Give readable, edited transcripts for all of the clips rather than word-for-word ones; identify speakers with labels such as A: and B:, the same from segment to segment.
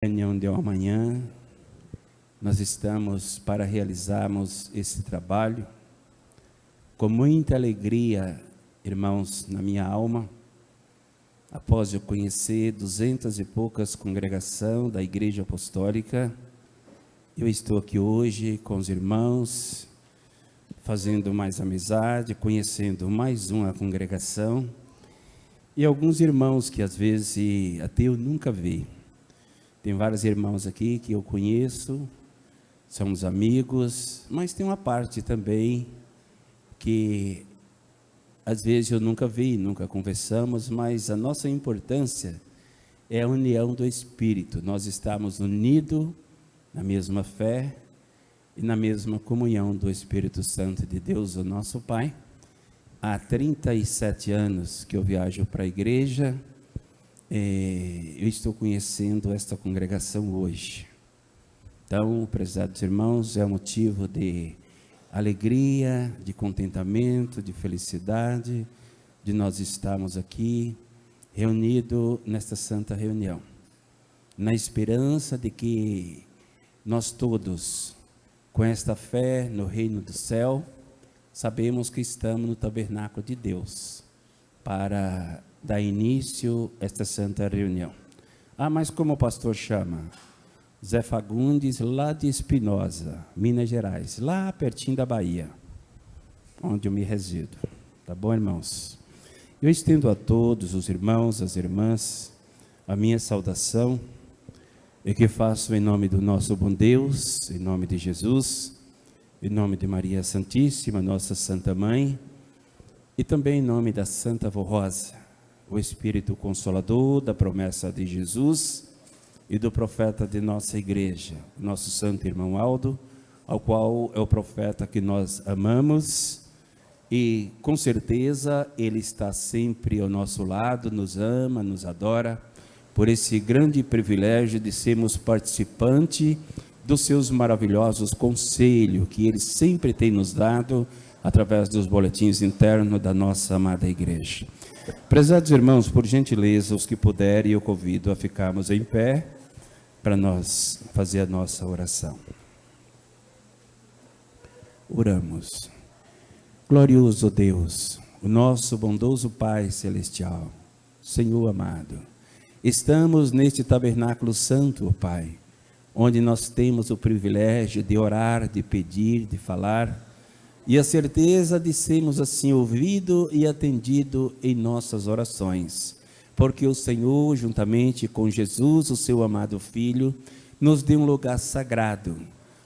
A: Reunião de amanhã, nós estamos para realizarmos esse trabalho com muita alegria, irmãos, na minha alma, após eu conhecer 200 e poucas congregações da Igreja Apostólica. Eu estou aqui hoje com os irmãos, fazendo mais amizade, conhecendo mais uma congregação, e alguns irmãos que às vezes até eu nunca vi. Tem vários irmãos aqui que eu conheço, somos amigos, mas tem uma parte também que às vezes eu nunca vi, nunca conversamos, mas a nossa importância é a união do Espírito. Nós estamos unidos na mesma fé e na mesma comunhão do Espírito Santo de Deus, o nosso Pai. Há 37 anos que eu viajo para a igreja. Eu estou conhecendo esta congregação hoje. Então, prezados irmãos, é um motivo de alegria, de contentamento, de felicidade, de nós estarmos aqui reunidos nesta santa reunião, na esperança de que nós todos, com esta fé no reino do céu, sabemos que estamos no tabernáculo de Deus, para dar início a esta santa reunião. Mas como o pastor chama? Zé Fagundes, lá de Espinosa, Minas Gerais, lá pertinho da Bahia, onde eu me resido. Tá bom, irmãos? Eu estendo a todos os irmãos, as irmãs, a minha saudação, e que faço em nome do nosso bom Deus, em nome de Jesus, em nome de Maria Santíssima, nossa Santa Mãe, e também em nome da Santa Avó Rosa, o Espírito Consolador da promessa de Jesus e do profeta de nossa igreja, nosso santo irmão Aldo, ao qual é o profeta que nós amamos, e com certeza ele está sempre ao nosso lado, nos ama, nos adora, por esse grande privilégio de sermos participantes dos seus maravilhosos conselhos, que ele sempre tem nos dado, através dos boletins internos da nossa amada igreja. Prezados irmãos, por gentileza, os que puderem, eu convido a ficarmos em pé para nós fazer a nossa oração. Oramos. Glorioso Deus, o nosso bondoso Pai Celestial, Senhor amado, estamos neste tabernáculo santo, ó Pai, onde nós temos o privilégio de orar, de pedir, de falar, e a certeza de sermos assim ouvidos e atendidos em nossas orações, porque o Senhor, juntamente com Jesus, o seu amado Filho, nos deu um lugar sagrado,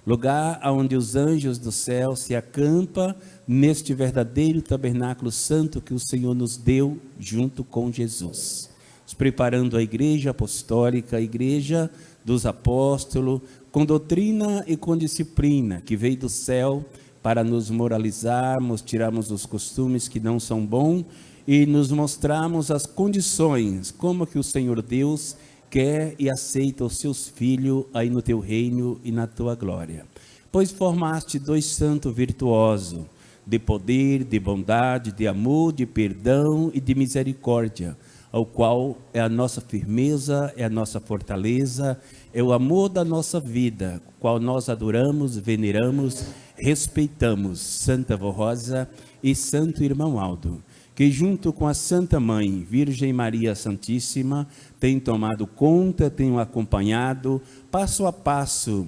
A: lugar onde os anjos do céu se acampam neste verdadeiro tabernáculo santo que o Senhor nos deu junto com Jesus, preparando a igreja apostólica, a igreja dos apóstolos, com doutrina e com disciplina, que veio do céu para nos moralizarmos, tirarmos os costumes que não são bons e nos mostrarmos as condições, como que o Senhor Deus quer e aceita os seus filhos aí no teu reino e na tua glória. Pois formaste dois santos virtuosos, de poder, de bondade, de amor, de perdão e de misericórdia, ao qual é a nossa firmeza, é a nossa fortaleza, é o amor da nossa vida, qual nós adoramos, veneramos, respeitamos, Santa Avó Rosa e Santo Irmão Aldo, que junto com a Santa Mãe, Virgem Maria Santíssima, tem tomado conta, tem acompanhado, passo a passo,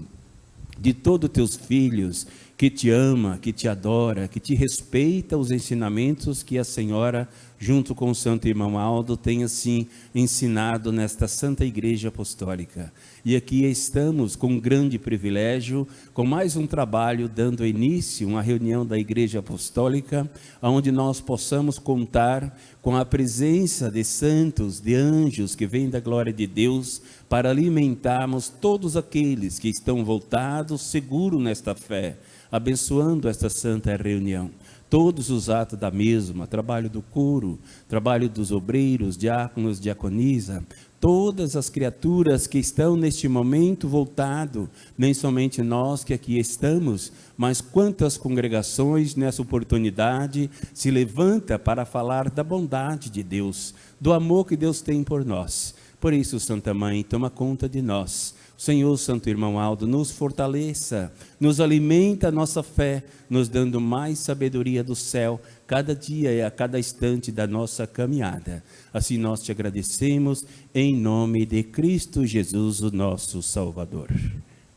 A: de todos teus filhos, que te ama, que te adora, que te respeita os ensinamentos que a Senhora, junto com o Santo Irmão Aldo, tem assim ensinado nesta Santa Igreja Apostólica. E aqui estamos com um grande privilégio, com mais um trabalho, dando início a uma reunião da Igreja Apostólica, onde nós possamos contar com a presença de santos, de anjos que vêm da glória de Deus, para alimentarmos todos aqueles que estão voltados, seguros nesta fé, abençoando esta santa reunião. Todos os atos da mesma, trabalho do coro, trabalho dos obreiros, diáconos, diaconisa, todas as criaturas que estão neste momento voltado, nem somente nós que aqui estamos, mas quantas congregações nessa oportunidade se levanta para falar da bondade de Deus, do amor que Deus tem por nós. Por isso, Santa Mãe, toma conta de nós. O Senhor, Santo Irmão Aldo, nos fortaleça, nos alimenta a nossa fé, nos dando mais sabedoria do céu, cada dia e a cada instante da nossa caminhada. Assim nós te agradecemos, em nome de Cristo Jesus, o nosso Salvador.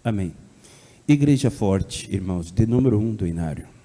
A: Amém. Igreja Forte, irmãos, de número 1 do Inário.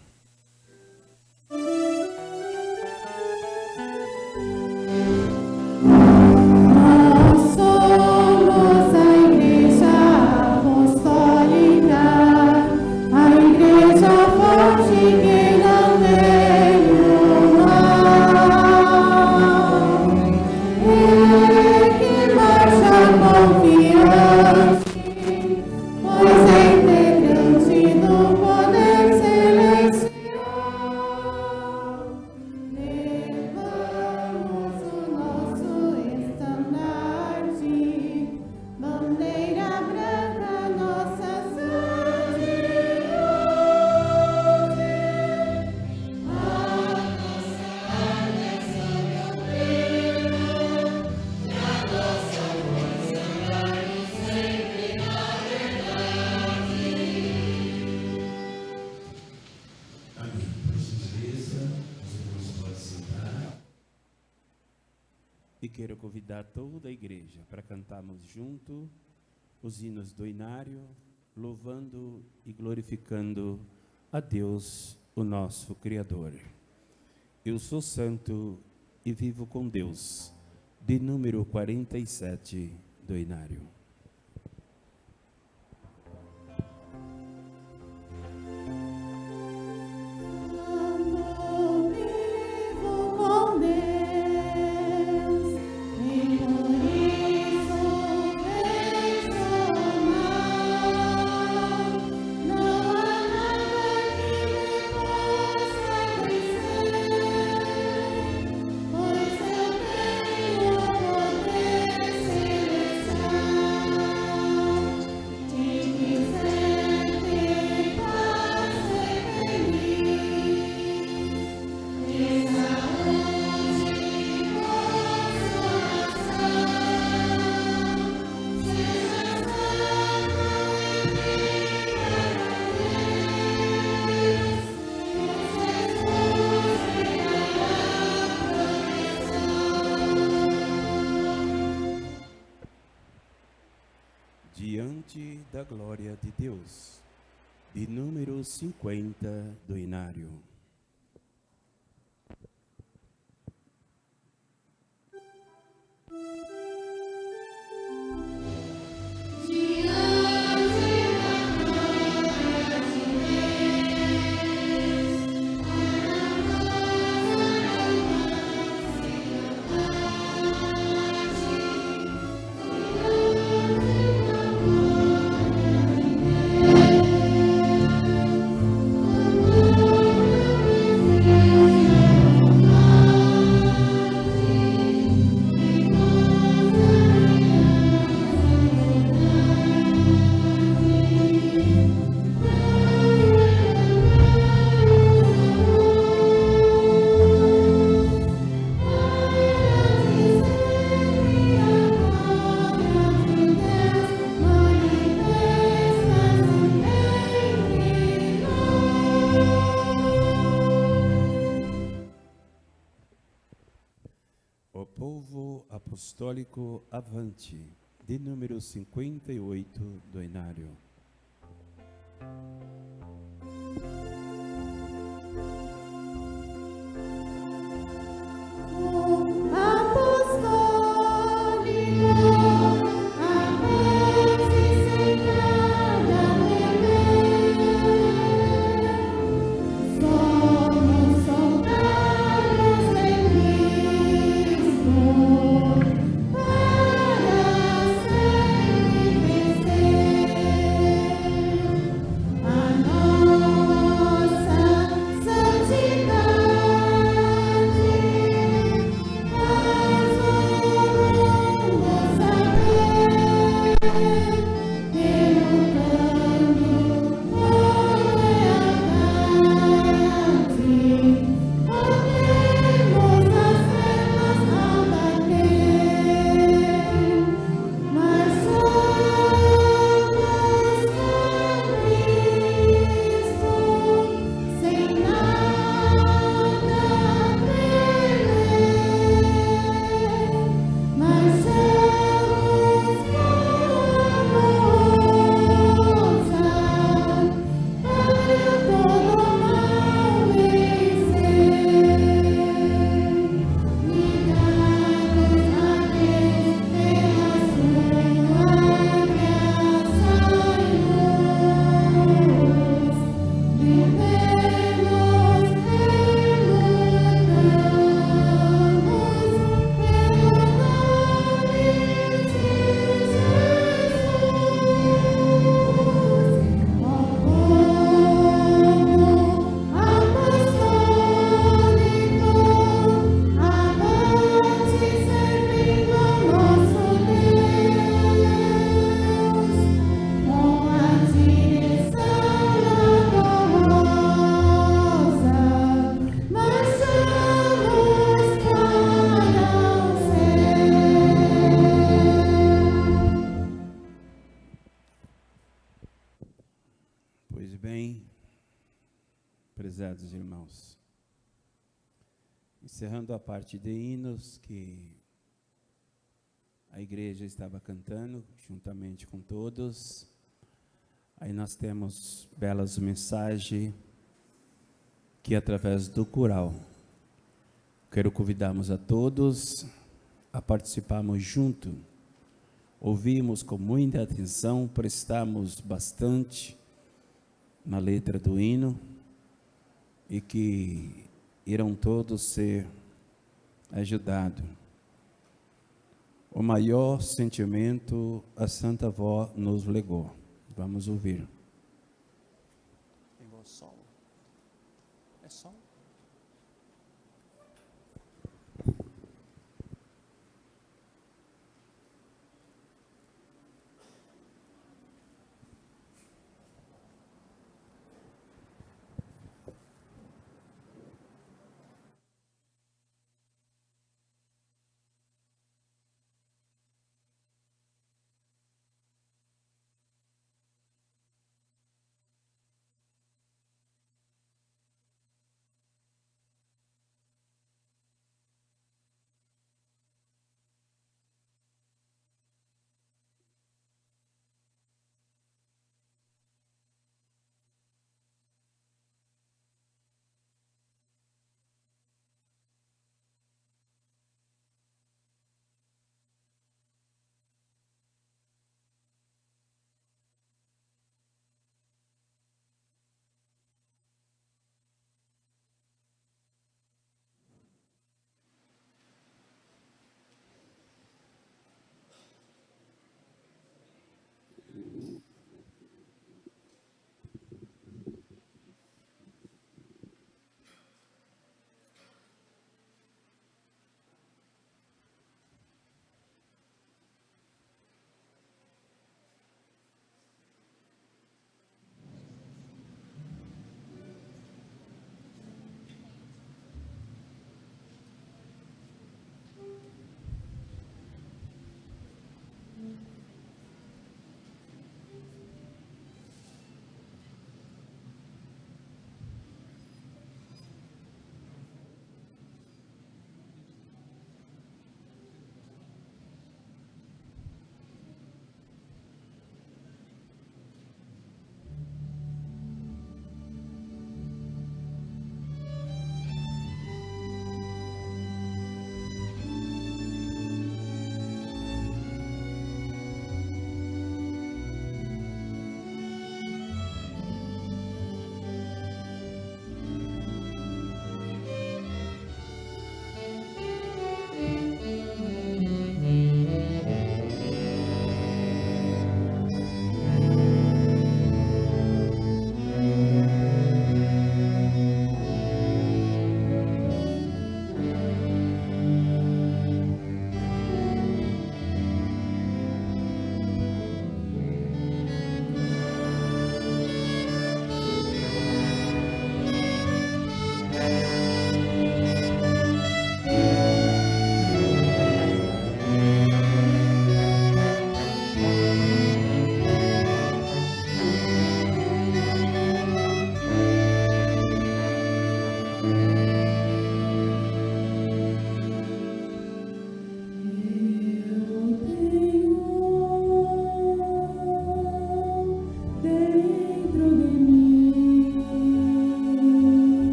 A: E quero convidar toda a igreja para cantarmos junto os hinos do Inário, louvando e glorificando a Deus, o nosso Criador. Eu sou santo e vivo com Deus, de número 47 do Inário. Diante da glória de Deus, de número 50 do Inário. O povo apostólico avante, de número 58 do Inário. Pois bem, prezados irmãos, encerrando a parte de hinos que a igreja estava cantando juntamente com todos, aí nós temos belas mensagens que através do coral quero convidarmos a todos a participarmos junto, ouvimos com muita atenção, prestamos bastante na letra do hino e que irão todos ser ajudados. O maior sentimento a Santa Avó nos legou. Vamos ouvir.
B: Tem voz solo? É solo?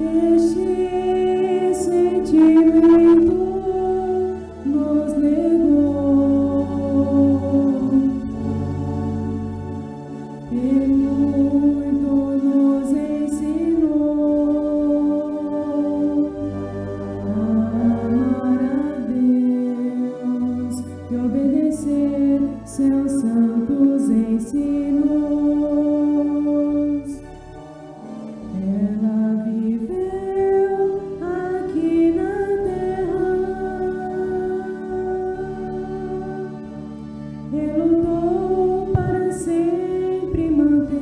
C: Este sentimento nos legou e muito nos ensinou a amar a Deus e obedecer seus santos ensinos. Ela viveu aqui na terra e lutou para sempre manter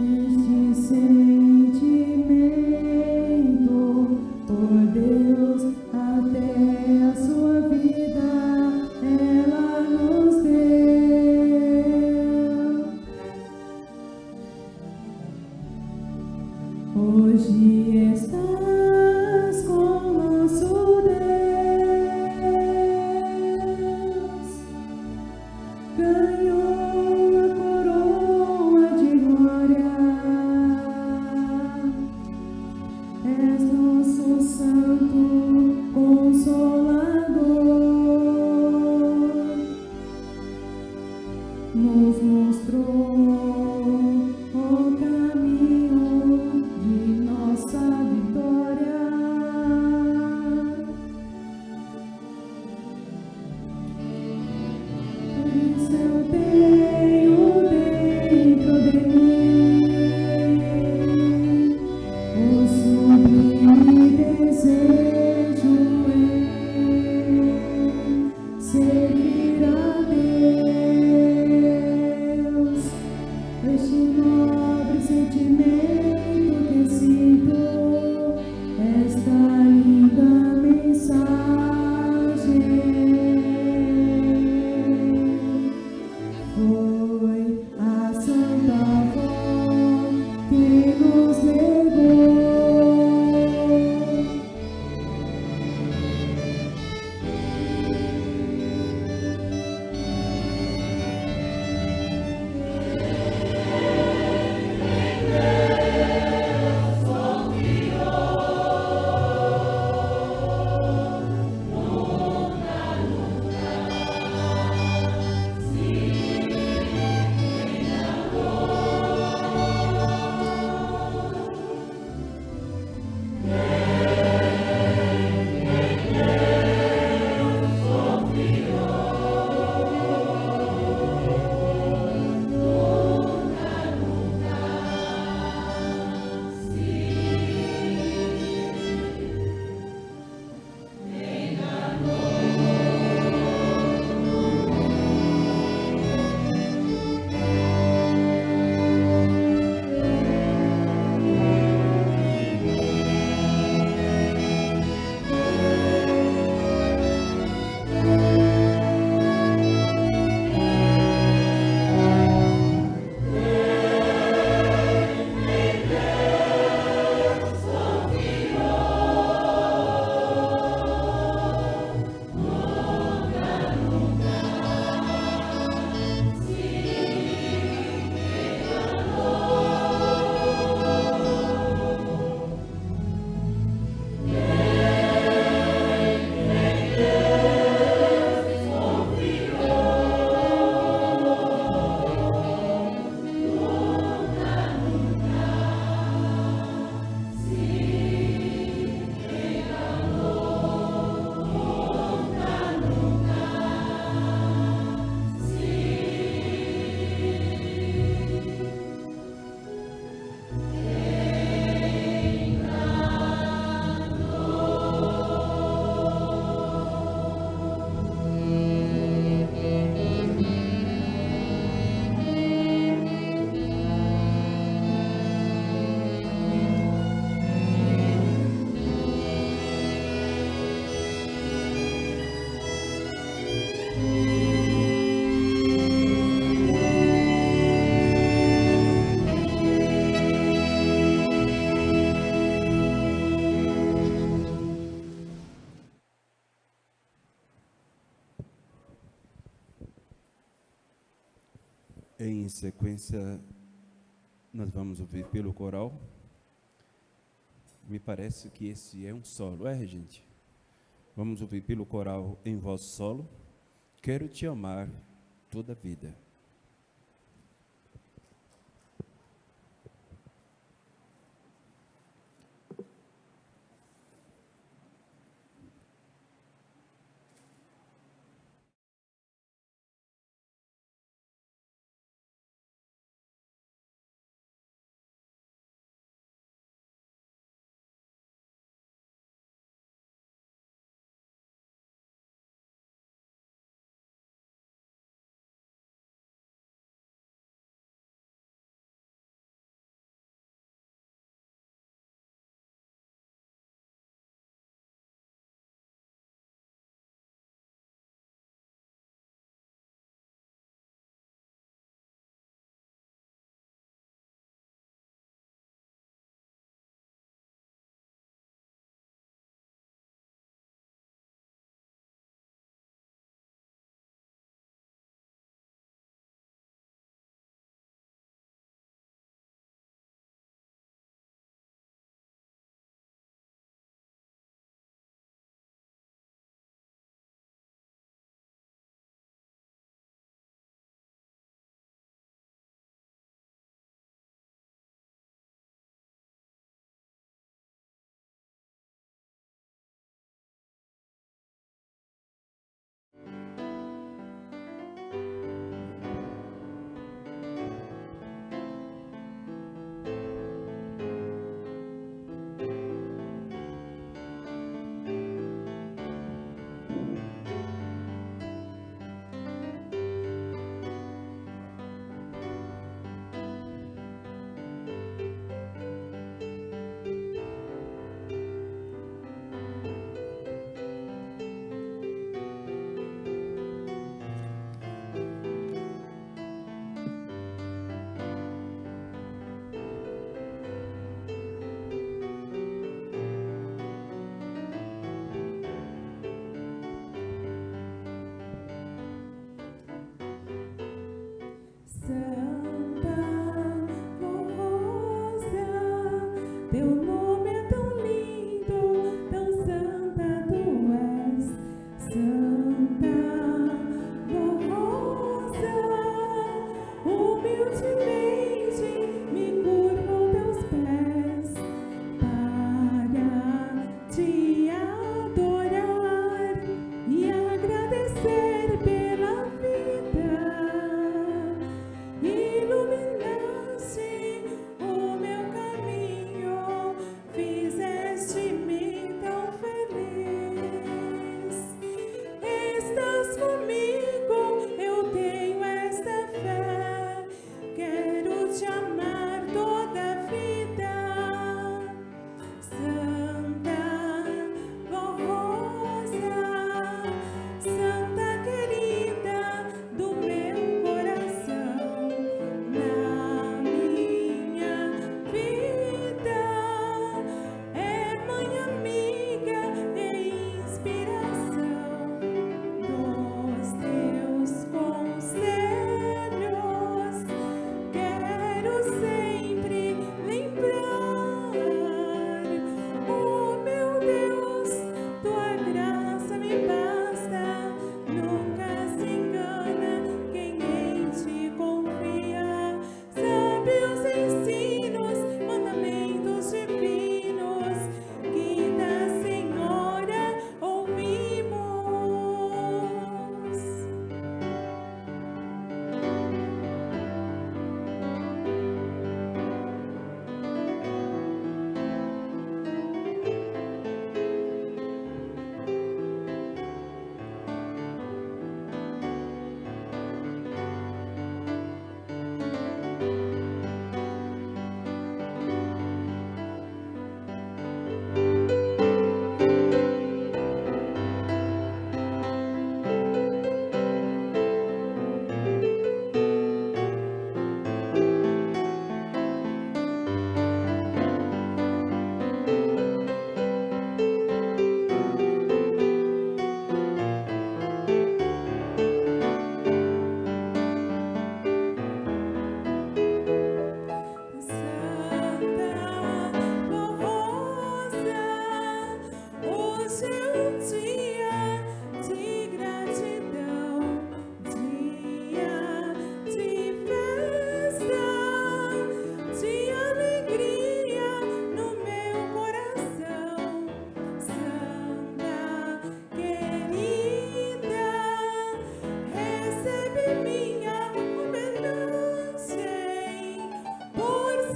C: este sentimento por Deus até a sua vida ela nos deu. Hoje estás com nosso Deus, ganhou a coroa de glória, és nosso santo consolador, nos mostrou o caminho de nossa vitória. Por isso eu tenho dentro de mim o sublime desejo em servir a Deus. Este nobre sentimento que sinto, esta linda mensagem, foi a santa avó que nos legou.
A: Em sequência, Nós vamos ouvir pelo coral. Me parece que esse é um solo, gente? Vamos ouvir pelo coral em voz solo. Quero te amar toda a vida.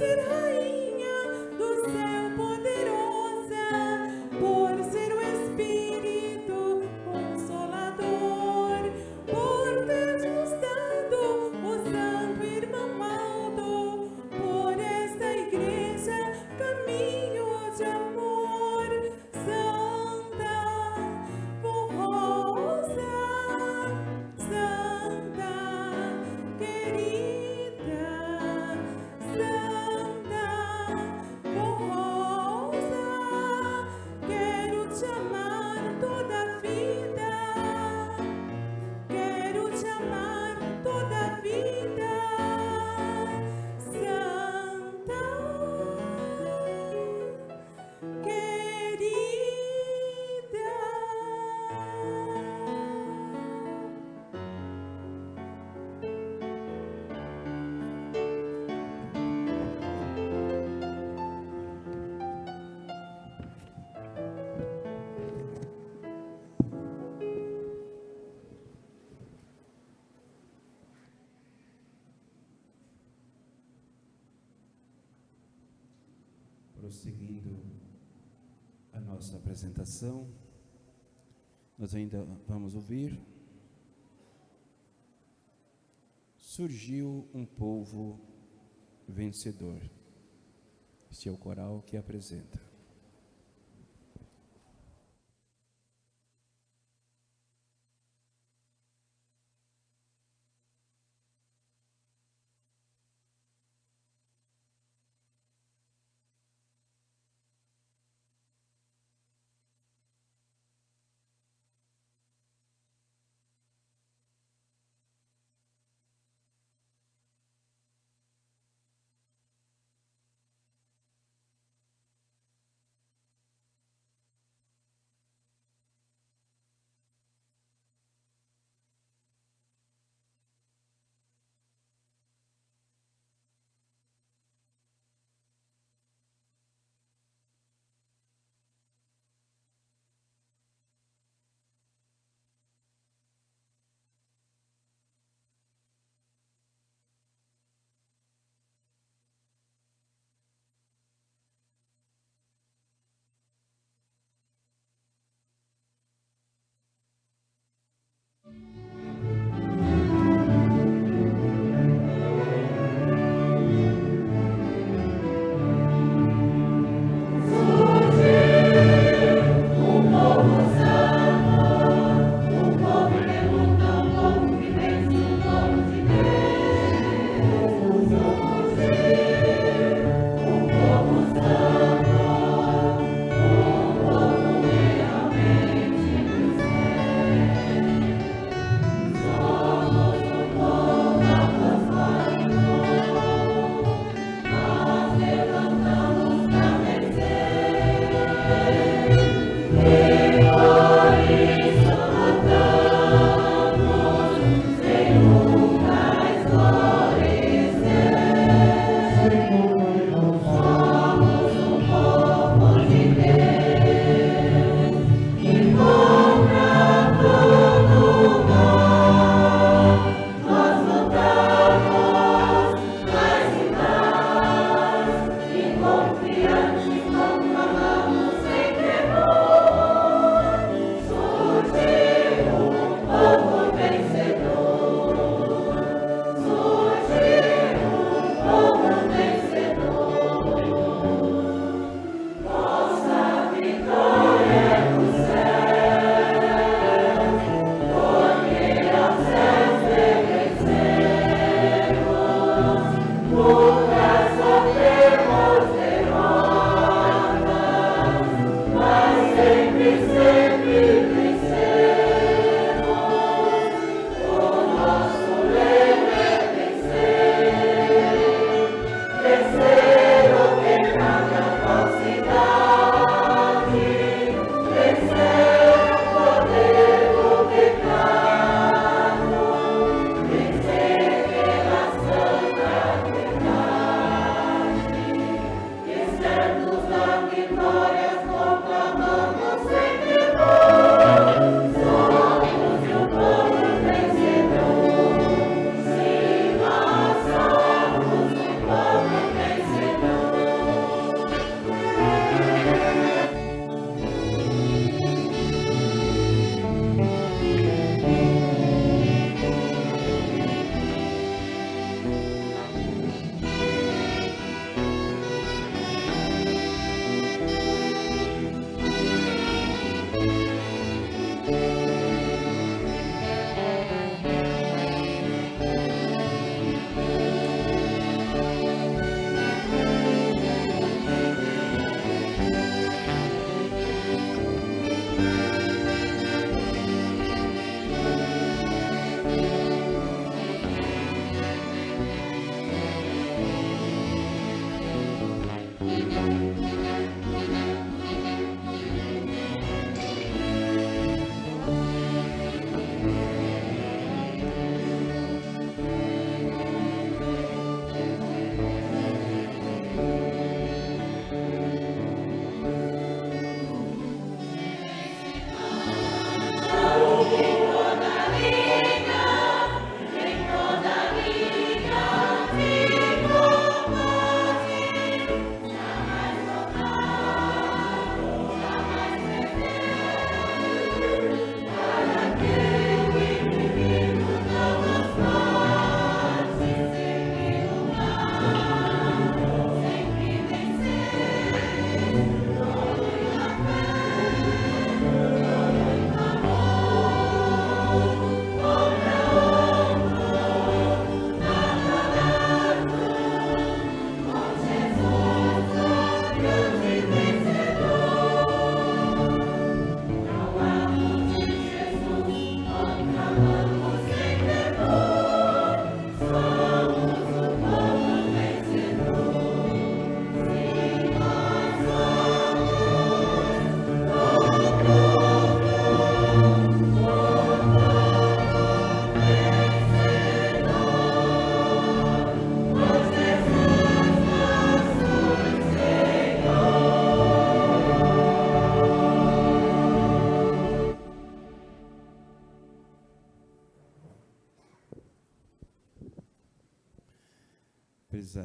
C: ser rainha do céu poderosa, por ser o Espírito Consolador, por ter nos dado o Santo Irmão Aldo, por esta igreja caminho de amor. Santa Rosa, Santa querida, Santa Rosa, quero te amar toda a vida, quero te amar toda a vida, Santa querida.
A: Prosseguindo a nossa apresentação, nós ainda vamos ouvir. Surgiu um povo vencedor. Este é o coral que apresenta.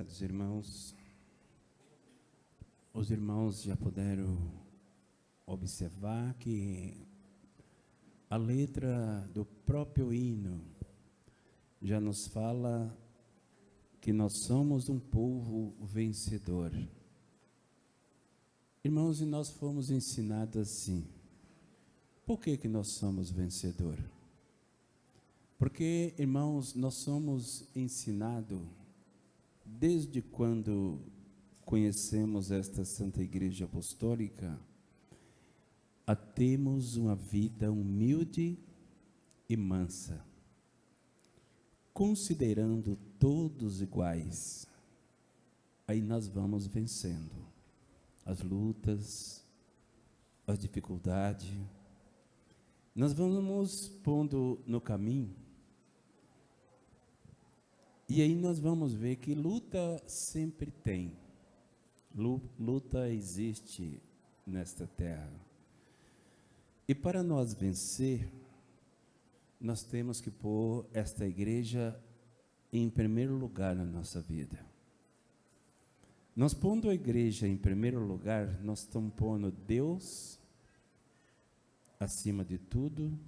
A: Prezados irmãos, os irmãos já puderam observar que a letra do próprio hino já nos fala que nós somos um povo vencedor. Irmãos, e nós fomos ensinados assim. Por que nós somos vencedor? Porque, irmãos, nós somos ensinados desde quando conhecemos esta Santa Igreja Apostólica a termos uma vida humilde e mansa, considerando todos iguais. Aí nós vamos vencendo as lutas, as dificuldades, nós vamos pondo no caminho, e aí nós vamos ver que luta sempre tem, luta existe nesta terra, e para nós vencer, nós temos que pôr esta igreja em primeiro lugar na nossa vida. Nós pondo a igreja em primeiro lugar, nós estamos pondo Deus acima de tudo,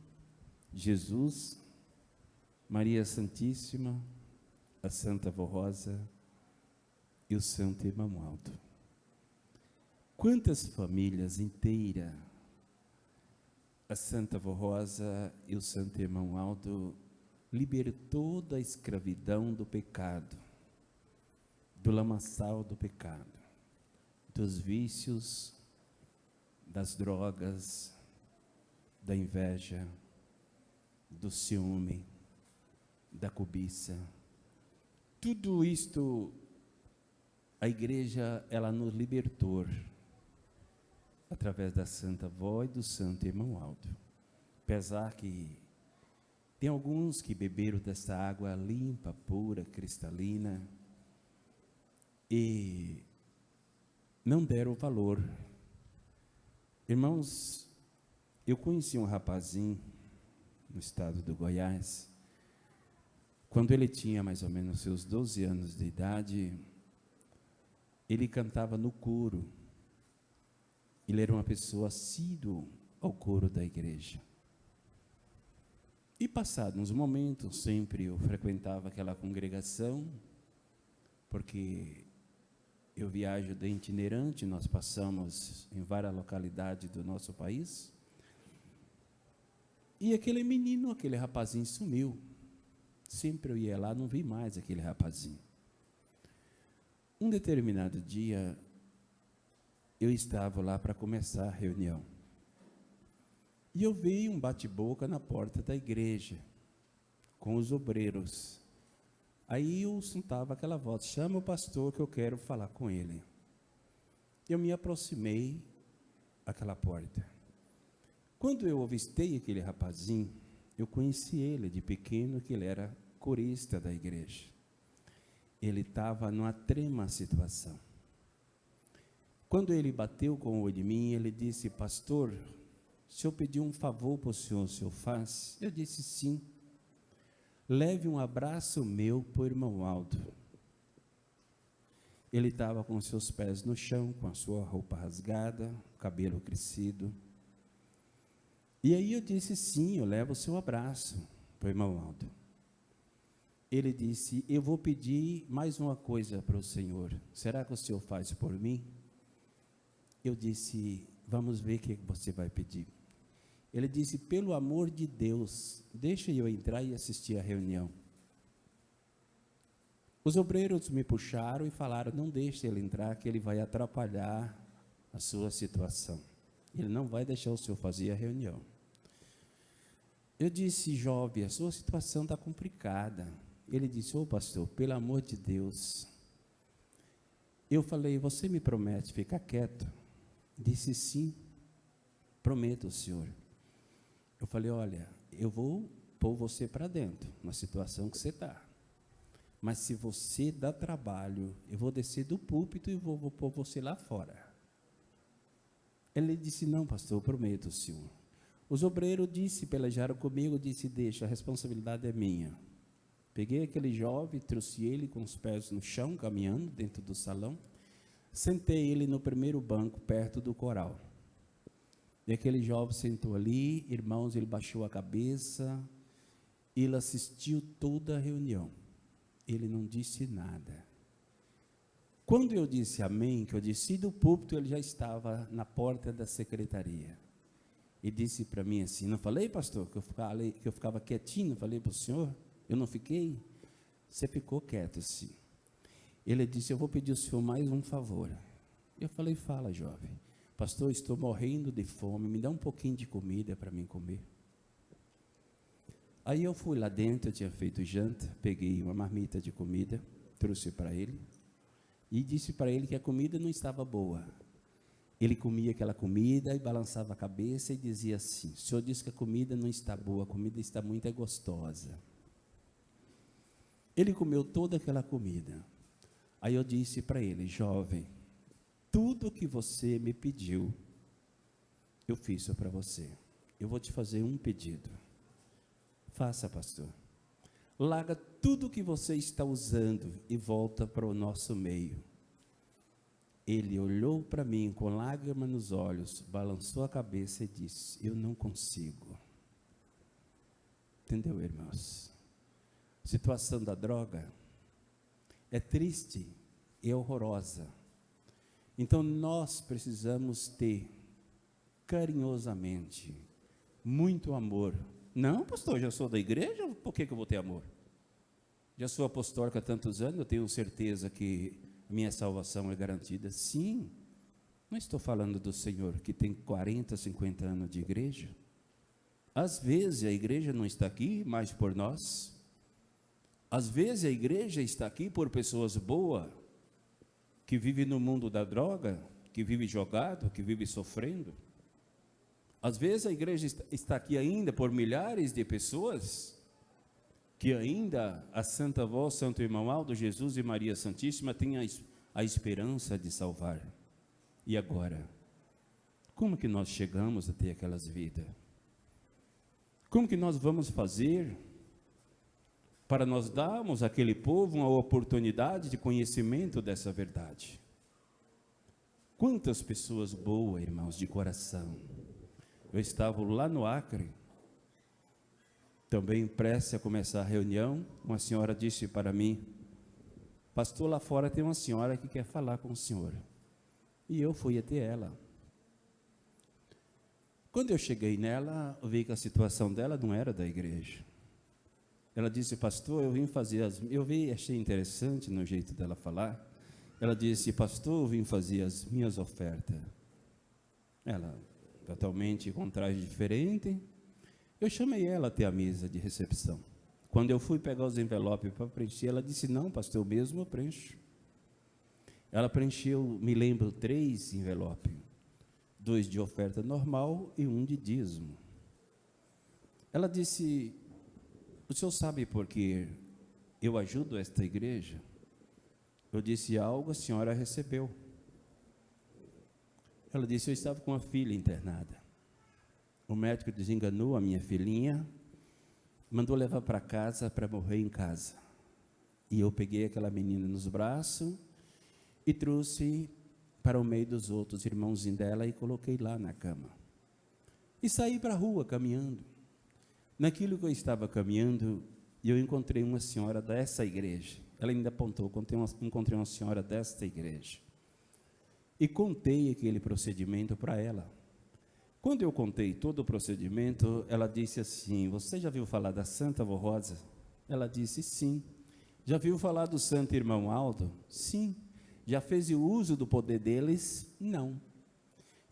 A: Jesus, Maria Santíssima, a Santa Vó Rosa e o Santo Irmão Aldo. Quantas famílias inteiras a Santa Vó Rosa e o Santo Irmão Aldo libertou da escravidão do pecado, do lamaçal do pecado, dos vícios, das drogas, da inveja, do ciúme, da cobiça. Tudo isto, a igreja, ela nos libertou através da Santa Vó e do Santo Irmão Aldo. Apesar que tem alguns que beberam dessa água limpa, pura, cristalina, e não deram valor. Irmãos, eu conheci um rapazinho no estado do Goiás. Quando ele tinha mais ou menos seus 12 anos de idade, ele cantava no coro. Ele era uma pessoa assídua ao coro da igreja. E passados uns momentos, sempre eu frequentava aquela congregação, porque eu viajo de itinerante, nós passamos em várias localidades do nosso país. E aquele menino, aquele rapazinho sumiu. Sempre eu ia lá, não vi mais aquele rapazinho. Um determinado dia, eu estava lá para começar a reunião. E eu vi um bate-boca na porta da igreja, com os obreiros. Aí eu soltava aquela voz: chama o pastor que eu quero falar com ele. Eu me aproximei àquela porta. Quando eu avistei aquele rapazinho, eu conheci ele de pequeno, que ele era corista da igreja. Ele estava numa trema situação. Quando ele bateu com o olho em mim, ele disse: pastor, se eu pedir um favor para o senhor faz? Eu disse: sim. Leve um abraço meu para o irmão Aldo. Ele estava com seus pés no chão, com a sua roupa rasgada, cabelo crescido. E aí eu disse: sim, eu levo o seu abraço para o irmão Aldo. Ele disse: eu vou pedir mais uma coisa para o senhor. Será que o senhor faz por mim? Eu disse: vamos ver o que você vai pedir. Ele disse: pelo amor de Deus, deixa eu entrar e assistir a reunião. Os obreiros me puxaram e falaram: não deixe ele entrar, que ele vai atrapalhar a sua situação. Ele não vai deixar o senhor fazer a reunião. Eu disse: jovem, a sua situação está complicada. Ele disse: ô pastor, pelo amor de Deus. Eu falei: você me promete ficar quieto? Disse: sim, prometo, senhor. Eu falei: olha, eu vou pôr você para dentro, na situação que você está. Mas se você dá trabalho, eu vou descer do púlpito e vou pôr você lá fora. Ele disse: não, pastor, eu prometo, senhor. Os obreiros pelejaram comigo, disse: deixa, a responsabilidade é minha. Peguei aquele jovem, trouxe ele com os pés no chão, caminhando dentro do salão. Sentei ele no primeiro banco, perto do coral. E aquele jovem sentou ali, irmãos, ele baixou a cabeça, ele assistiu toda a reunião. Ele não disse nada. Quando eu disse amém, que eu desci do púlpito, ele já estava na porta da secretaria. E disse para mim assim, não falei, pastor, que eu ficava quietinho, falei para o senhor, eu não fiquei? Você ficou quieto, sim. Ele disse, eu vou pedir ao senhor mais um favor. Eu falei, fala, jovem. Pastor, estou morrendo de fome, me dá um pouquinho de comida para mim comer. Aí eu fui lá dentro, eu tinha feito janta, peguei uma marmita de comida, trouxe para ele, e disse para ele que a comida não estava boa. Ele comia aquela comida e balançava a cabeça e dizia assim, o senhor disse que a comida não está boa, a comida está muito gostosa. Ele comeu toda aquela comida. Aí eu disse para ele, jovem, tudo que você me pediu, eu fiz para você. Eu vou te fazer um pedido. Faça, pastor. Larga tudo que você está usando e volta para o nosso meio. Ele olhou para mim com lágrima nos olhos, balançou a cabeça e disse, eu não consigo. Entendeu, irmãos? A situação da droga é triste e horrorosa. Então nós precisamos ter carinhosamente muito amor. Não, pastor, já sou da igreja, por que eu vou ter amor? Já sou apostólica há tantos anos, eu tenho certeza que minha salvação é garantida. Sim, não estou falando do Senhor que tem 40, 50 anos de igreja. Às vezes a igreja não está aqui mais por nós. Às vezes a igreja está aqui por pessoas boas, que vivem no mundo da droga, que vivem jogado, que vivem sofrendo. Às vezes a igreja está aqui ainda por milhares de pessoas, que ainda a Santa Avó, Santo Irmão Aldo, Jesus e Maria Santíssima têm a esperança de salvar. E agora? Como que nós chegamos a ter aquelas vidas? Como que nós vamos fazer para nós darmos àquele povo uma oportunidade de conhecimento dessa verdade? Quantas pessoas boas, irmãos, de coração. Eu estava lá no Acre, também prestes a começar a reunião, uma senhora disse para mim, pastor, lá fora tem uma senhora que quer falar com o senhor. E eu fui até ela. Quando eu cheguei nela, eu vi que a situação dela não era da igreja. Ela disse, pastor, eu vim fazer achei interessante no jeito dela falar. Ela disse, pastor, eu vim fazer as minhas ofertas. Ela, totalmente com traje diferente. Eu chamei ela até a mesa de recepção. Quando eu fui pegar os envelopes para preencher, ela disse, não, pastor, eu mesmo preencho. Ela preencheu, me lembro, 3 envelopes. 2 de oferta normal e 1 de dízimo. Ela disse, o senhor sabe por que eu ajudo esta igreja? Eu disse, algo a senhora recebeu. Ela disse, eu estava com uma filha internada. O médico desenganou a minha filhinha, mandou levar para casa para morrer em casa. E eu peguei aquela menina nos braços e trouxe para o meio dos outros irmãozinhos dela e coloquei lá na cama. E saí para a rua caminhando. Naquilo que eu estava caminhando, eu encontrei uma senhora dessa igreja. Ela ainda apontou, encontrei uma senhora desta igreja. E contei aquele procedimento para ela. Quando eu contei todo o procedimento, ela disse assim, você já viu falar da Santa Avó Rosa? Ela disse, sim. Já viu falar do Santo Irmão Aldo? Sim. Já fez o uso do poder deles? Não.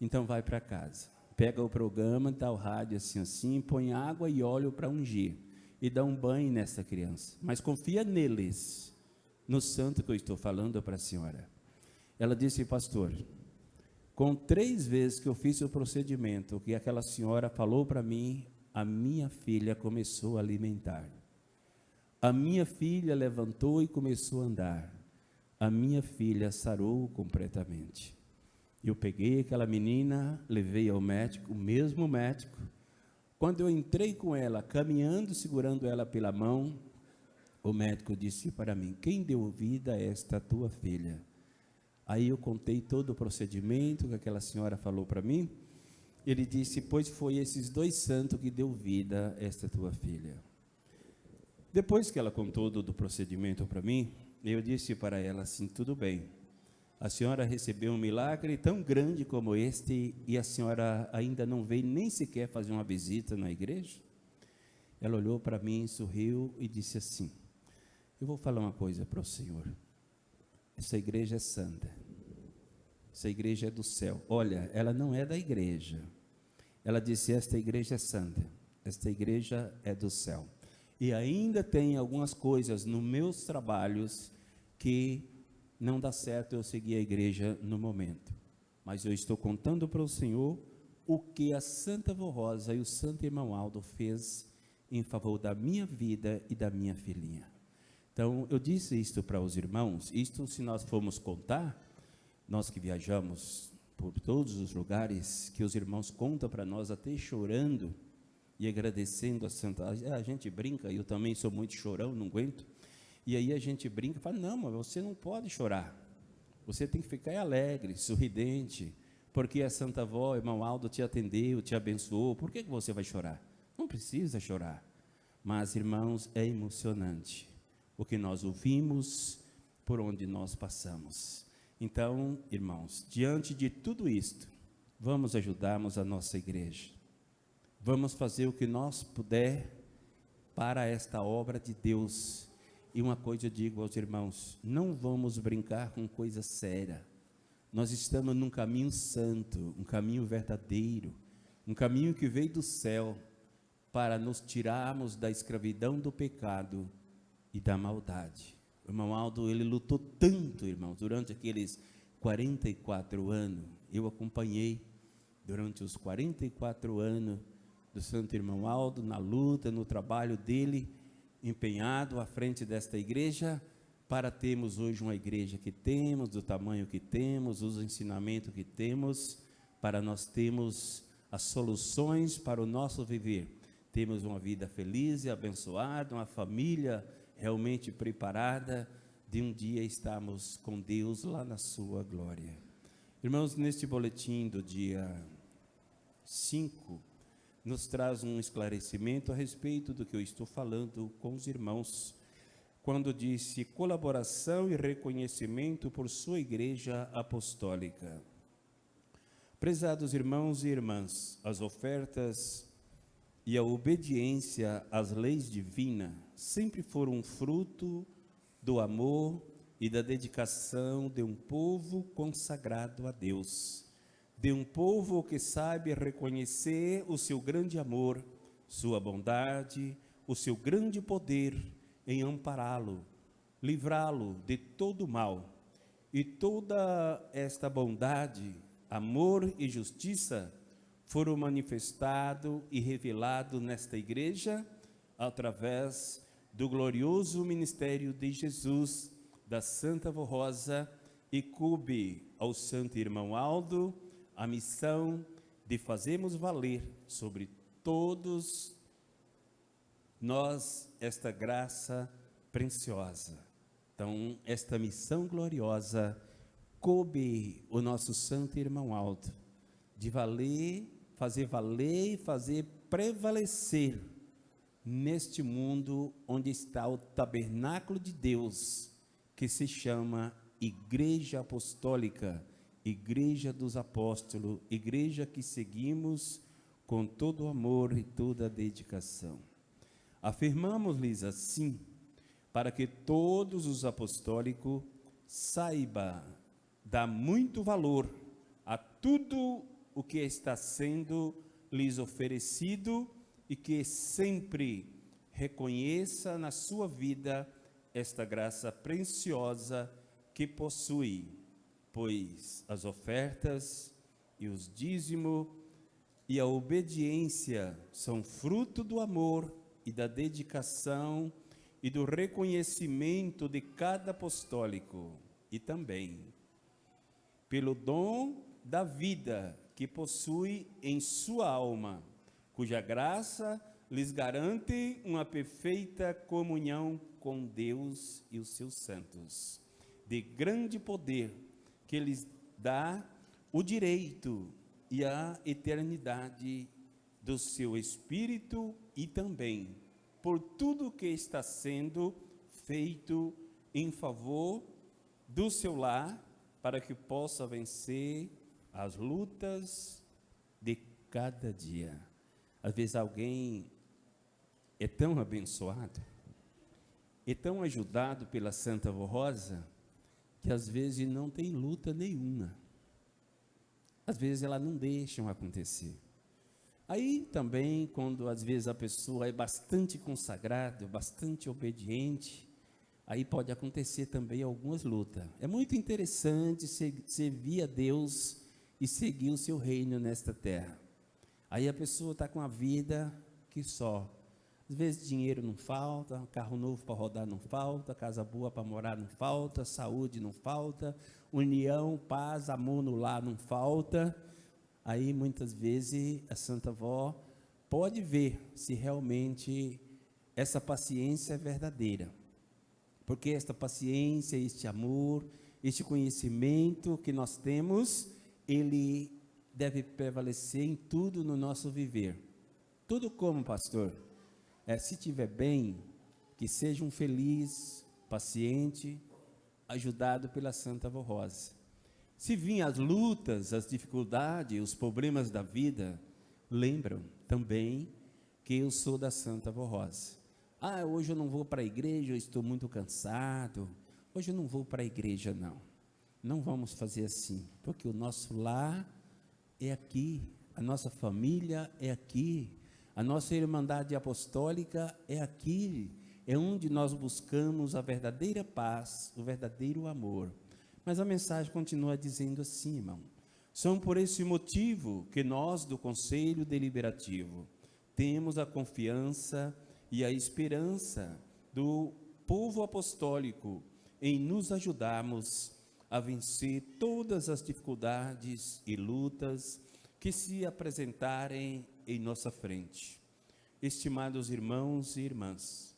A: Então vai para casa. Pega o programa, dá o rádio assim, põe água e óleo para ungir. E dá um banho nessa criança. Mas confia neles. No santo que eu estou falando para a senhora. Ela disse, pastor, com 3 vezes que eu fiz o procedimento, que aquela senhora falou para mim, a minha filha começou a alimentar. A minha filha levantou e começou a andar. A minha filha sarou completamente. Eu peguei aquela menina, levei ao médico, o mesmo médico. Quando eu entrei com ela, caminhando, segurando ela pela mão, o médico disse para mim: quem deu vida a esta tua filha? Aí eu contei todo o procedimento que aquela senhora falou para mim. Ele disse: pois foi esses 2 santos que deu vida a esta tua filha. Depois que ela contou todo o procedimento para mim, eu disse para ela assim: tudo bem, a senhora recebeu um milagre tão grande como este e a senhora ainda não veio nem sequer fazer uma visita na igreja? Ela olhou para mim, sorriu e disse assim: eu vou falar uma coisa para o senhor. Essa igreja é santa. Essa igreja é do céu. Olha, ela não é da igreja. Ela disse: esta igreja é santa. Esta igreja é do céu. E ainda tem algumas coisas nos meus trabalhos que não dá certo eu seguir a igreja no momento. Mas eu estou contando para o senhor o que a Santa Vó Rosa e o Santo Irmão Aldo fez em favor da minha vida e da minha filhinha. Então, eu disse isto para os irmãos. Isto, se nós formos contar, nós que viajamos por todos os lugares, que os irmãos contam para nós, até chorando e agradecendo a Santa. A gente brinca, eu também sou muito chorão, não aguento. E aí a gente brinca e fala: não, mas você não pode chorar. Você tem que ficar alegre, sorridente, porque a Santa Vó, irmão Aldo, te atendeu, te abençoou. Por que você vai chorar? Não precisa chorar. Mas, irmãos, é emocionante o que nós ouvimos, por onde nós passamos. Então, irmãos, diante de tudo isto, vamos ajudarmos a nossa igreja. Vamos fazer o que nós puder para esta obra de Deus. E uma coisa eu digo aos irmãos: não vamos brincar com coisa séria. Nós estamos num caminho santo, um caminho verdadeiro, um caminho que veio do céu para nos tirarmos da escravidão do pecado e da maldade. O irmão Aldo, ele lutou tanto, irmãos, durante aqueles 44 anos. Eu acompanhei durante os 44 anos do Santo Irmão Aldo, na luta, no trabalho dele, empenhado à frente desta igreja, para termos hoje uma igreja que temos, do tamanho que temos, os ensinamentos que temos, para nós termos as soluções para o nosso viver. Temos uma vida feliz e abençoada, uma família realmente preparada de um dia estarmos com Deus lá na sua glória. Irmãos, neste boletim do dia 5, nos traz um esclarecimento a respeito do que eu estou falando com os irmãos, quando disse colaboração e reconhecimento por sua igreja apostólica. Prezados irmãos e irmãs, as ofertas e a obediência às leis divinas sempre foram um fruto do amor e da dedicação de um povo consagrado a Deus, de um povo que sabe reconhecer o seu grande amor, sua bondade, o seu grande poder em ampará-lo, livrá-lo de todo mal. E toda esta bondade, amor e justiça foram manifestados e revelados nesta igreja através do glorioso ministério de Jesus, da Santa Vó Rosa, e coube ao Santo Irmão Aldo a missão de fazermos valer sobre todos nós esta graça preciosa. Então, esta missão gloriosa coube o nosso Santo Irmão Aldo, de fazer valer e fazer prevalecer neste mundo onde está o tabernáculo de Deus, que se chama Igreja Apostólica, Igreja dos Apóstolos, igreja que seguimos com todo o amor e toda a dedicação. Afirmamos-lhes assim, para que todos os apostólicos saibam dar muito valor a tudo o que está sendo lhes oferecido e que sempre reconheça na sua vida esta graça preciosa que possui, pois as ofertas e os dízimos e a obediência são fruto do amor e da dedicação e do reconhecimento de cada apostólico, e também pelo dom da vida que possui em sua alma, cuja graça lhes garante uma perfeita comunhão com Deus e os seus santos, de grande poder que lhes dá o direito e a eternidade do seu Espírito e também por tudo que está sendo feito em favor do seu lar, para que possa vencer as lutas de cada dia. Às vezes alguém é tão abençoado, é tão ajudado pela Santa Vó Rosa, que às vezes não tem luta nenhuma. Às vezes ela não deixa acontecer. Aí também, quando às vezes a pessoa é bastante consagrada, bastante obediente, aí pode acontecer também algumas lutas. É muito interessante servir a Deus e seguir o seu reino nesta terra. Aí a pessoa está com a vida que só. Às vezes dinheiro não falta, carro novo para rodar não falta, casa boa para morar não falta, saúde não falta, união, paz, amor no lar não falta. Aí muitas vezes a Santa Vó pode ver se realmente essa paciência é verdadeira. Porque esta paciência, este amor, este conhecimento que nós temos, ele deve prevalecer em tudo no nosso viver. Tudo como, pastor? Se tiver bem, que seja um feliz, paciente, ajudado pela Santa Vó Rosa. Se vir as lutas, as dificuldades, os problemas da vida, lembram também que eu sou da Santa Vó Rosa. Hoje eu não vou para a igreja, eu estou muito cansado. Hoje eu não vou para a igreja, não. Não vamos fazer assim, porque o nosso lar é aqui, a nossa família é aqui, a nossa irmandade apostólica é aqui, é onde nós buscamos a verdadeira paz, o verdadeiro amor. Mas a mensagem continua dizendo assim, irmão: são por esse motivo que nós do Conselho Deliberativo temos a confiança e a esperança do povo apostólico em nos ajudarmos a vencer todas as dificuldades e lutas que se apresentarem em nossa frente. Estimados irmãos e irmãs,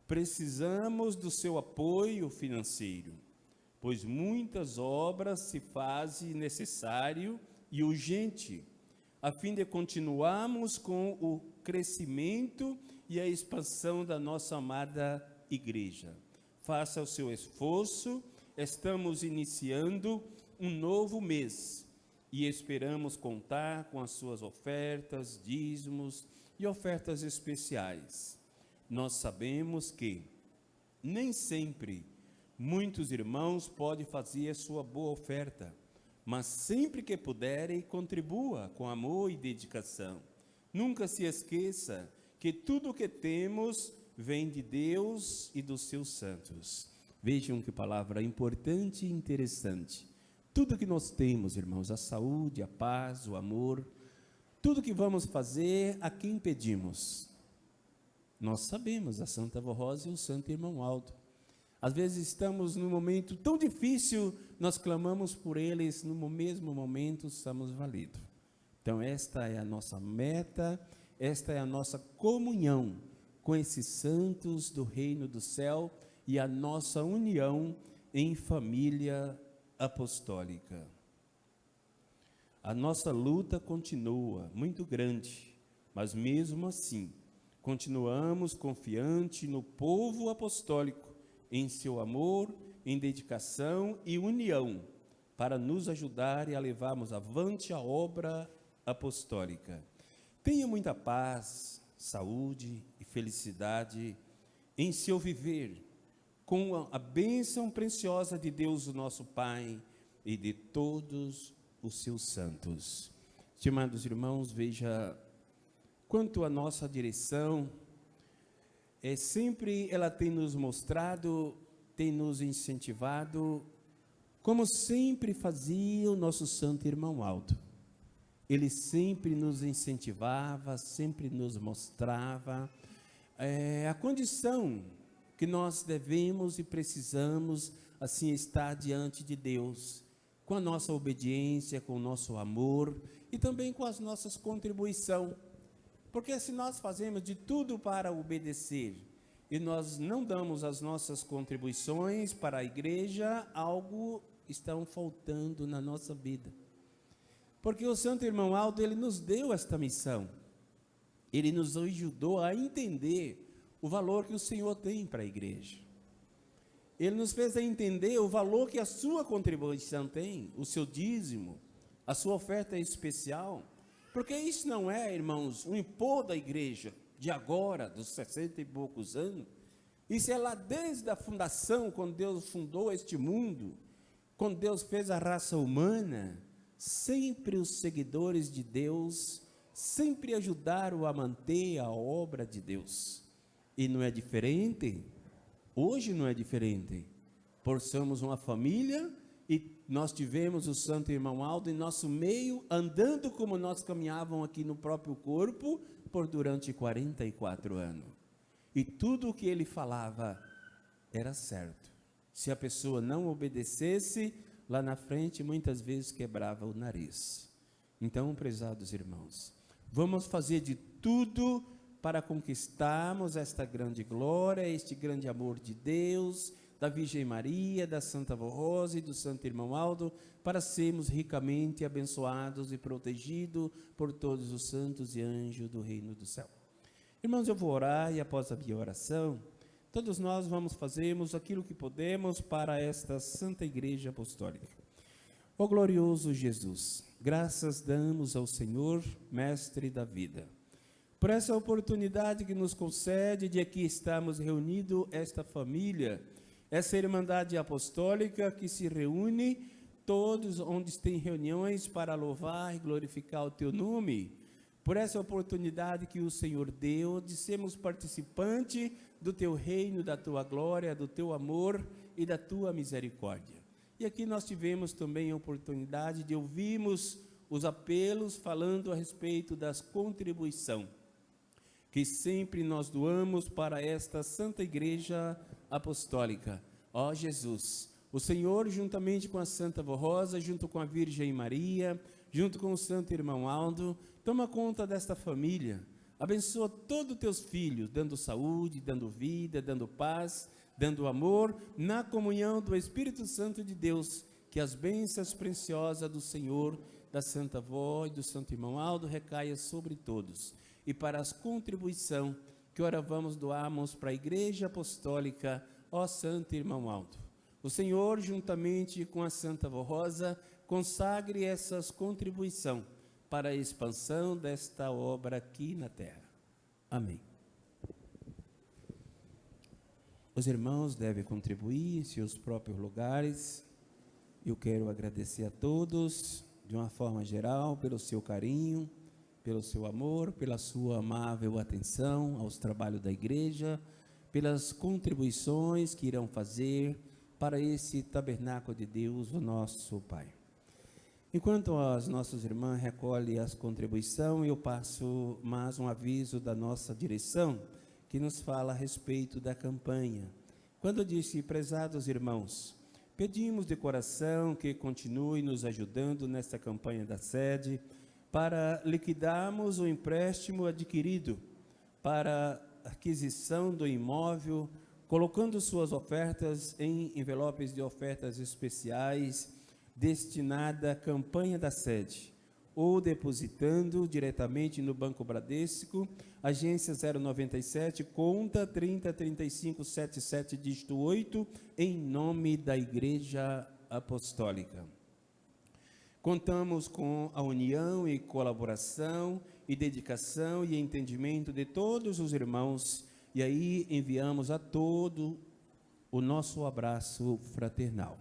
A: precisamos do seu apoio financeiro, pois muitas obras se fazem necessário e urgente, a fim de continuarmos com o crescimento e a expansão da nossa amada igreja. Faça o seu esforço, estamos iniciando um novo mês e esperamos contar com as suas ofertas, dízimos e ofertas especiais. Nós sabemos que nem sempre muitos irmãos podem fazer a sua boa oferta, mas sempre que puderem, contribua com amor e dedicação. Nunca se esqueça que tudo o que temos vem de Deus e dos seus santos. Vejam que palavra importante e interessante. Tudo que nós temos, irmãos, a saúde, a paz, o amor, tudo que vamos fazer, a quem pedimos? Nós sabemos, a Santa Vó Rosa e o Santo Irmão Aldo. Às vezes estamos num momento tão difícil, nós clamamos por eles, no mesmo momento somos validos. Então esta é a nossa meta, esta é a nossa comunhão com esses santos do reino do céu e a nossa união em família apostólica. A nossa luta continua muito grande, mas mesmo assim, continuamos confiantes no povo apostólico, em seu amor, em dedicação e união, para nos ajudar a levarmos avante a obra apostólica. Tenha muita paz, saúde e felicidade em seu viver, com a bênção preciosa de Deus, o nosso Pai, e de todos os seus santos. Estimados irmãos, veja quanto a nossa direção, sempre ela tem nos mostrado, tem nos incentivado, como sempre fazia o nosso santo irmão Aldo. Ele sempre nos incentivava, sempre nos mostrava a condição que nós devemos e precisamos assim estar diante de Deus, com a nossa obediência, com o nosso amor e também com as nossas contribuições. Porque se nós fazemos de tudo para obedecer e nós não damos as nossas contribuições para a igreja, algo está faltando na nossa vida. Porque o Santo Irmão Aldo, ele nos deu esta missão. Ele nos ajudou a entender o valor que o Senhor tem para a igreja. Ele nos fez a entender o valor que a sua contribuição tem, o seu dízimo, a sua oferta especial. Porque isso não é, irmãos, um impor da igreja de agora, dos 60 e poucos anos. Isso é lá desde a fundação, quando Deus fundou este mundo, quando Deus fez a raça humana. Sempre os seguidores de Deus sempre ajudaram a manter a obra de Deus. E não é diferente, hoje não é diferente, por somos uma família e nós tivemos o Santo Irmão Aldo em nosso meio, andando como nós caminhávamos aqui no próprio corpo, por durante 44 anos. E tudo o que ele falava era certo. Se a pessoa não obedecesse, lá na frente muitas vezes quebrava o nariz. Então, prezados irmãos, vamos fazer de tudo para conquistarmos esta grande glória, este grande amor de Deus, da Virgem Maria, da Santa Vó Rosa e do Santo Irmão Aldo, para sermos ricamente abençoados e protegidos por todos os santos e anjos do reino do céu. Irmãos, eu vou orar e após a minha oração, todos nós vamos fazermos aquilo que podemos para esta Santa Igreja Apostólica. Ó glorioso Jesus, graças damos ao Senhor, Mestre da vida, por essa oportunidade que nos concede de aqui estarmos reunidos, esta família, essa Irmandade Apostólica que se reúne, todos onde tem reuniões para louvar e glorificar o Teu nome, por essa oportunidade que o Senhor deu de sermos participantes do Teu reino, da Tua glória, do Teu amor e da Tua misericórdia. E aqui nós tivemos também a oportunidade de ouvirmos os apelos falando a respeito das contribuições que sempre nós doamos para esta Santa Igreja Apostólica. Ó Jesus, o Senhor, juntamente com a Santa Vó Rosa, junto com a Virgem Maria, junto com o Santo Irmão Aldo, toma conta desta família, abençoa todos os teus filhos, dando saúde, dando vida, dando paz, dando amor, na comunhão do Espírito Santo de Deus, que as bênçãos preciosas do Senhor, da Santa Vó e do Santo Irmão Aldo recaia sobre todos. E para as contribuições que ora vamos doarmos para a Igreja Apostólica, ó Santo Irmão Aldo, o Senhor, juntamente com a Santa Vó Rosa, consagre essas contribuições para a expansão desta obra aqui na terra. Amém. Os irmãos devem contribuir em seus próprios lugares. Eu quero agradecer a todos, de uma forma geral, pelo seu carinho, pelo seu amor, pela sua amável atenção aos trabalhos da igreja, pelas contribuições que irão fazer para esse tabernáculo de Deus, o nosso Pai. Enquanto as nossas irmãs recolhem as contribuições, eu passo mais um aviso da nossa direção, que nos fala a respeito da campanha. Quando eu disse, prezados irmãos, pedimos de coração que continue nos ajudando nesta campanha da sede, para liquidarmos o empréstimo adquirido para aquisição do imóvel, colocando suas ofertas em envelopes de ofertas especiais destinada à campanha da sede, ou depositando diretamente no Banco Bradesco, agência 097, conta 303577, dígito 8, em nome da Igreja Apostólica. Contamos com a união e colaboração e dedicação e entendimento de todos os irmãos, e aí enviamos a todo o nosso abraço fraternal.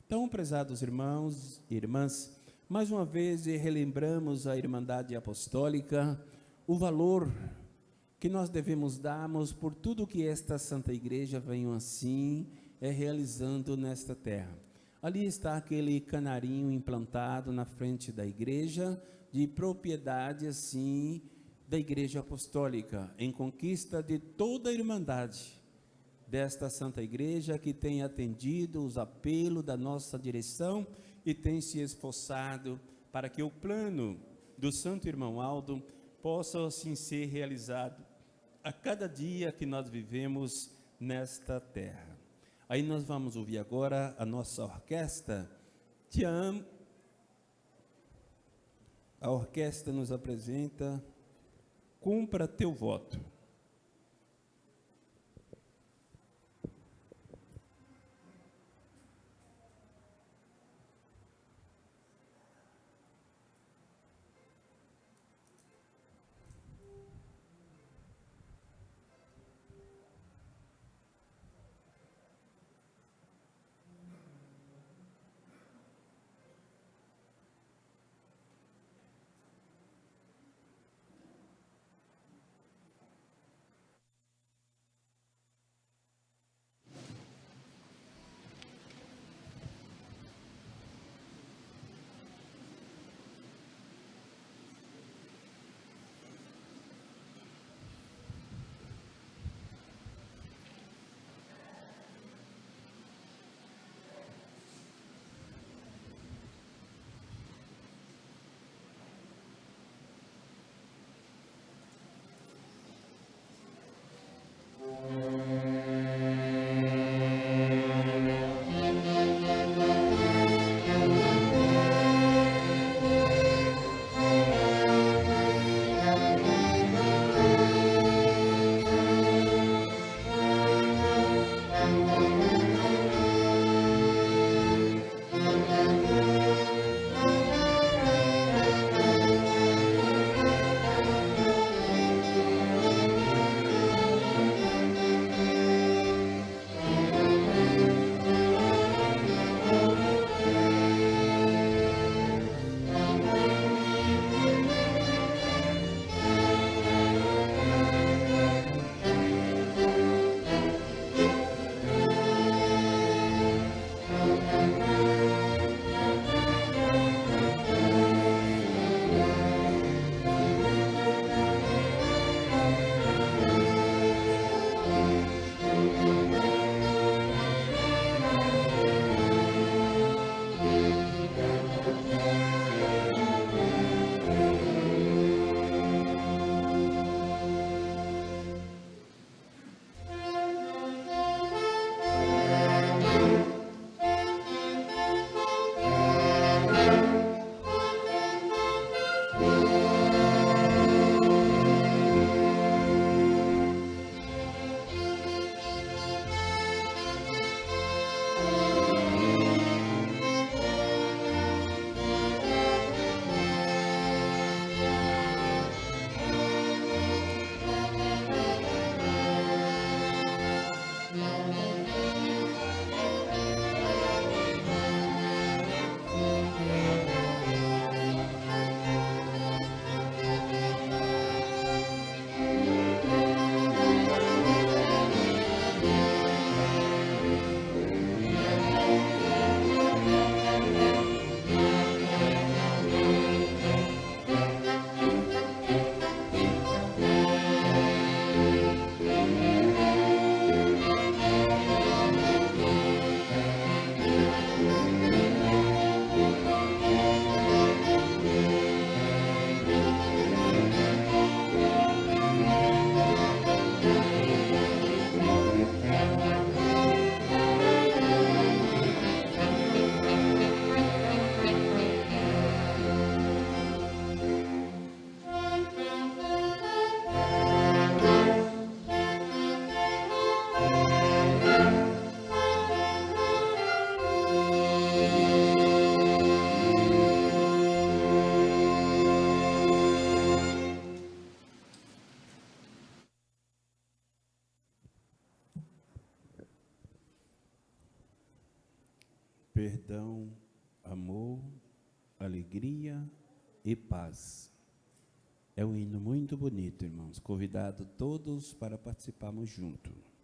A: Então, prezados irmãos e irmãs, mais uma vez relembramos a Irmandade Apostólica, o valor que nós devemos darmos por tudo que esta Santa Igreja vem assim realizando nesta terra. Ali está aquele canarinho implantado na frente da igreja, de propriedade assim da Igreja Apostólica, em conquista de toda a Irmandade desta Santa Igreja, que tem atendido os apelos da nossa direção e tem se esforçado para que o plano do Santo Irmão Aldo possa assim ser realizado a cada dia que nós vivemos nesta terra. Aí nós vamos ouvir agora a nossa orquestra. Te amo. A orquestra nos apresenta Cumpra Teu Voto. Perdão, amor, alegria e paz. É um hino muito bonito, irmãos. Convidado todos para participarmos juntos.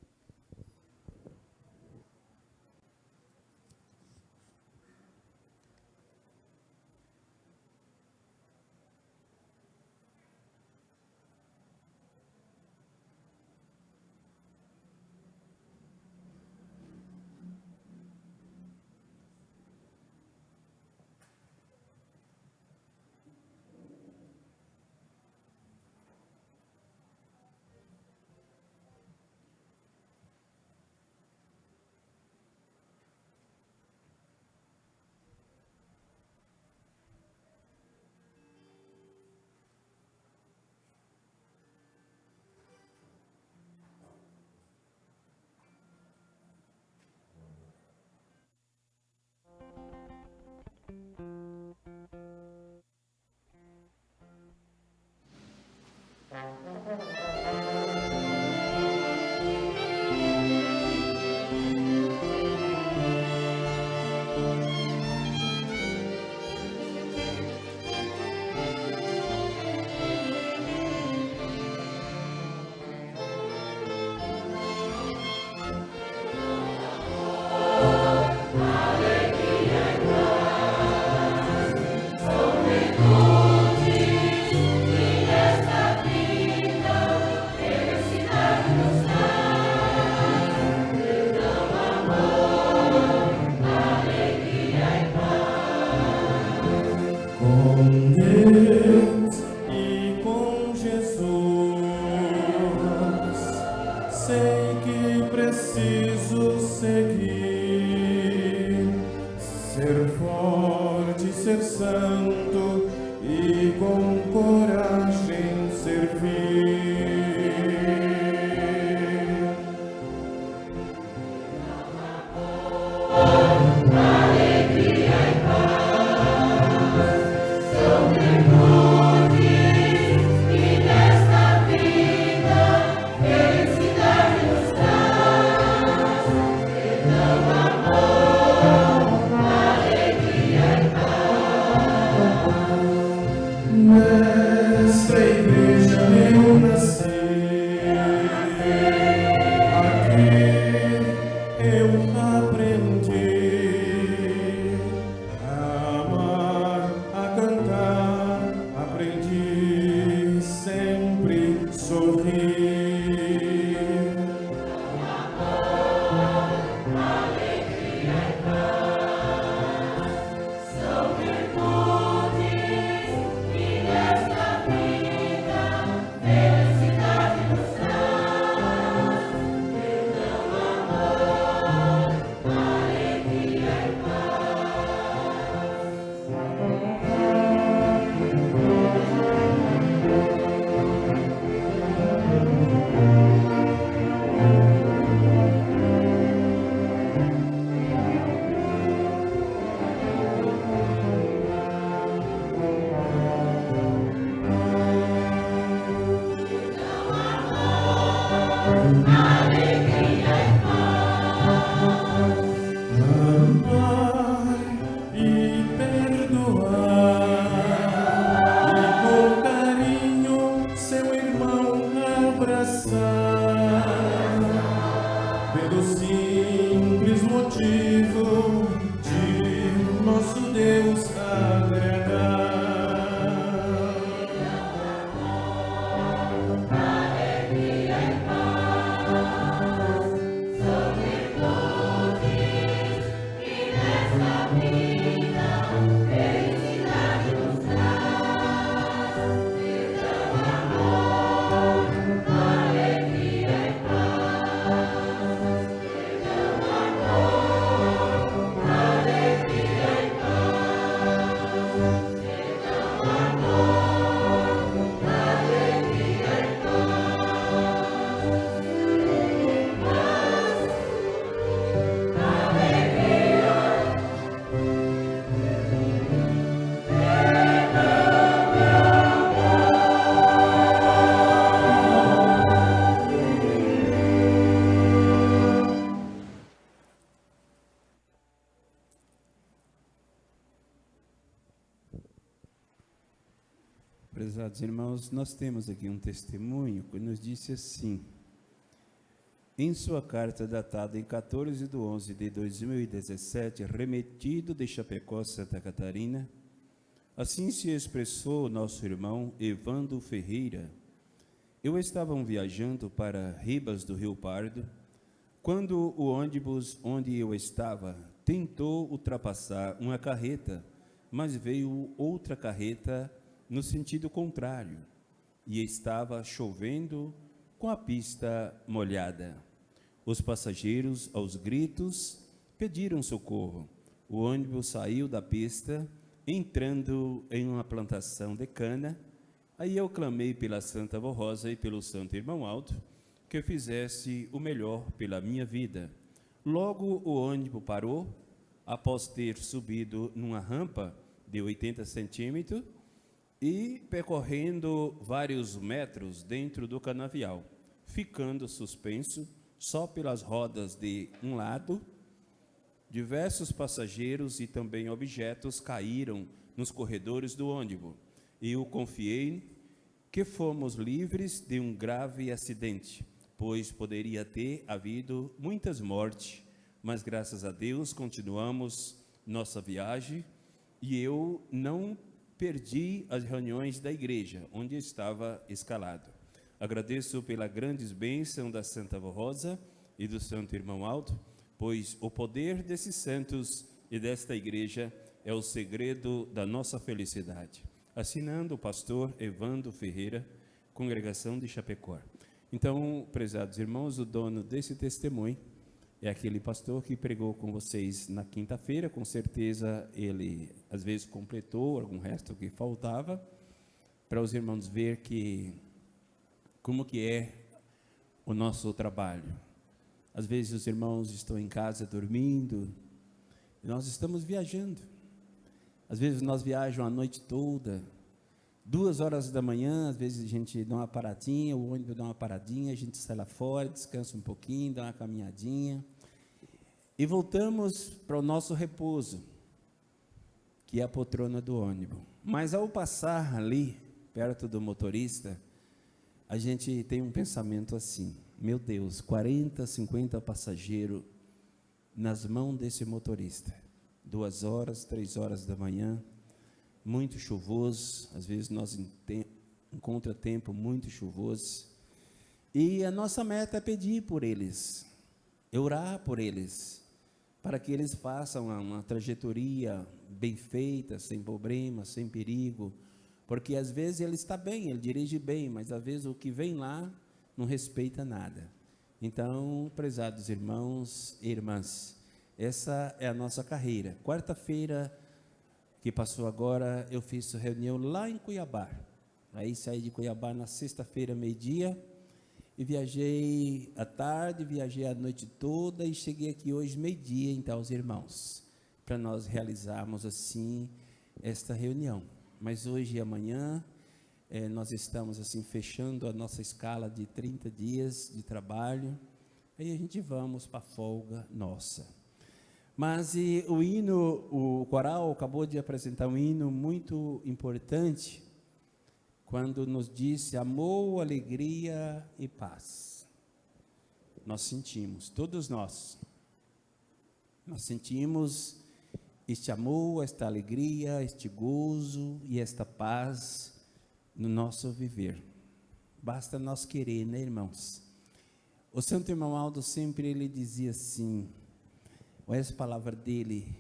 D: Com Deus e com Jesus, sei que preciso seguir, ser forte, ser santo e com coragem servir. Nesta igreja eu nasci, aqui eu aprendi a amar, a cantar, aprendi sempre sorrir. Amar e perdoar, e com carinho seu irmão abraçar, pelo simples motivo de nosso Deus agradar.
A: Prezados irmãos, nós temos aqui um testemunho que nos disse assim: em sua carta datada em 14/11/2017, remetido de Chapecó, Santa Catarina, assim se expressou nosso irmão Evandro Ferreira. Eu estava viajando para Ribas do Rio Pardo, quando o ônibus onde eu estava tentou ultrapassar uma carreta, mas veio outra carreta no sentido contrário, e estava chovendo com a pista molhada. Os passageiros, aos gritos, pediram socorro. O ônibus saiu da pista, entrando em uma plantação de cana. Aí eu clamei pela Santa Avó Rosa e pelo Santo Irmão Alto, que eu fizesse o melhor pela minha vida. Logo o ônibus parou, após ter subido numa rampa de 80 centímetros, e percorrendo vários metros dentro do canavial, ficando suspenso só pelas rodas de um lado. Diversos passageiros e também objetos caíram nos corredores do ônibus, e eu confiei que fomos livres de um grave acidente, pois poderia ter havido muitas mortes, mas graças a Deus continuamos nossa viagem, e eu não perdi as reuniões da igreja, onde estava escalado. Agradeço pela grande bênção da Santa Avó Rosa e do Santo Irmão Alto, pois o poder desses santos e desta igreja é é o segredo da nossa felicidade. Assinando o pastor Evandro Ferreira, Congregação de Chapecó. Então, prezados irmãos, o dono desse testemunho é aquele pastor que pregou com vocês na quinta-feira. Com certeza ele, às vezes, completou algum resto que faltava, para os irmãos ver que, como que é o nosso trabalho. Às vezes os irmãos estão em casa dormindo, e nós estamos viajando. Às vezes nós viajamos a noite toda, 2 horas da manhã, às vezes a gente dá uma paradinha, o ônibus dá uma paradinha, a gente sai lá fora, descansa um pouquinho, dá uma caminhadinha, e voltamos para o nosso repouso, que é a poltrona do ônibus. Mas ao passar ali, perto do motorista, a gente tem um pensamento assim: meu Deus, 40, 50 passageiros nas mãos desse motorista, 2 horas, 3 horas da manhã, muito chuvoso, às vezes nós encontramos tempo muito chuvoso, e a nossa meta é pedir por eles, orar por eles, para que eles façam uma trajetória bem feita, sem problema, sem perigo, porque às vezes ele está bem, ele dirige bem, mas às vezes o que vem lá não respeita nada. Então, prezados irmãos e irmãs, essa é a nossa carreira. Quarta-feira que passou agora, eu fiz reunião lá em Cuiabá. Aí saí de Cuiabá na sexta-feira, meio-dia, e viajei à tarde, viajei a noite toda, e cheguei aqui hoje, meio-dia, então, os irmãos, para nós realizarmos assim esta reunião. Mas hoje e amanhã, nós estamos assim fechando a nossa escala de 30 dias de trabalho, aí a gente vamos para a folga nossa. Mas o hino, o coral acabou de apresentar um hino muito importante, quando nos disse amor, alegria e paz. Nós sentimos, todos nós sentimos este amor, esta alegria, este gozo e esta paz no nosso viver. Basta nós querer, né, irmãos? O santo irmão Aldo sempre ele dizia assim, olha essa palavra dele,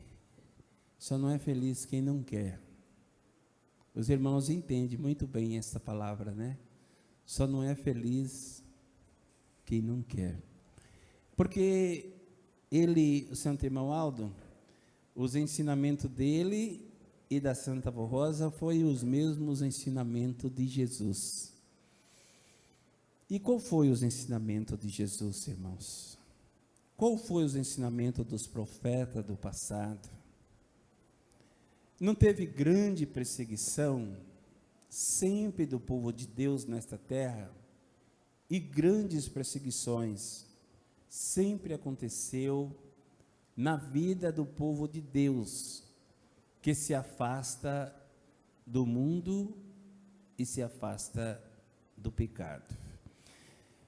A: só não é feliz quem não quer. Os irmãos entendem muito bem essa palavra, né? Só não é feliz quem não quer. Porque ele, o santo irmão Aldo, os ensinamentos dele e da Santa Avó Rosa foi os mesmos ensinamentos de Jesus. E qual foi os ensinamentos de Jesus, irmãos? Qual foi os ensinamentos dos profetas do passado? Não teve grande perseguição sempre do povo de Deus nesta terra? E grandes perseguições sempre aconteceu na vida do povo de Deus, que se afasta do mundo e se afasta do pecado.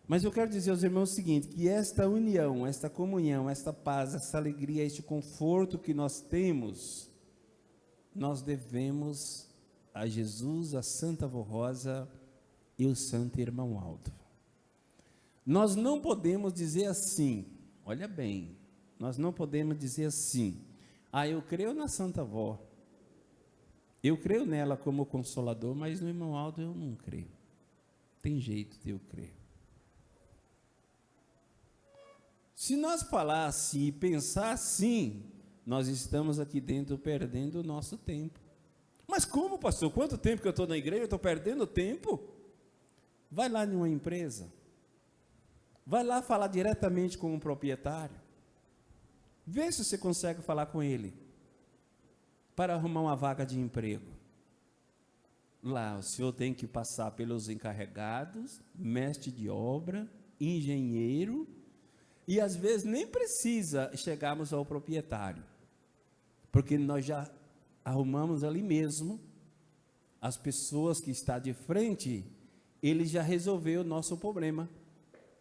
A: Mas eu quero dizer aos irmãos o seguinte, que esta união, esta comunhão, esta paz, essa alegria, este conforto que nós temos, nós devemos a Jesus, a Santa Avó Rosa e o Santo Irmão Aldo. Nós não podemos dizer assim, olha bem, nós não podemos dizer assim, eu creio na Santa Avó, eu creio nela como consolador, mas no Irmão Aldo eu não creio. Tem jeito de eu crer. Se nós falar assim e pensar assim, nós estamos aqui dentro perdendo o nosso tempo. Mas como, pastor? Quanto tempo que eu estou na igreja? Eu estou perdendo tempo? Vai lá em uma empresa. Vai lá falar diretamente com o proprietário. Vê se você consegue falar com ele para arrumar uma vaga de emprego. Lá o senhor tem que passar pelos encarregados, mestre de obra, engenheiro, e às vezes nem precisa chegarmos ao proprietário, porque nós já arrumamos ali mesmo as pessoas que estão de frente, ele já resolveu o nosso problema,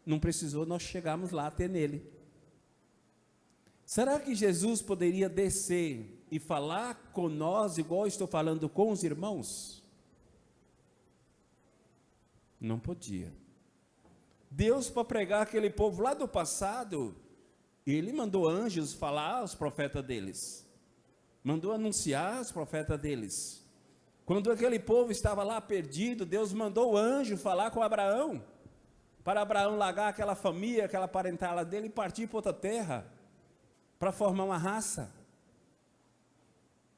A: não precisou nós chegarmos lá até nele. Será que Jesus poderia descer e falar com nós igual estou falando com os irmãos? Não podia. Deus, para pregar aquele povo lá do passado, ele mandou anjos falar aos profetas deles. mandou anunciar os profetas deles. Quando aquele povo estava lá perdido, Deus mandou o anjo falar com Abraão, para Abraão largar aquela família, aquela parentela dele e partir para outra terra, para formar uma raça.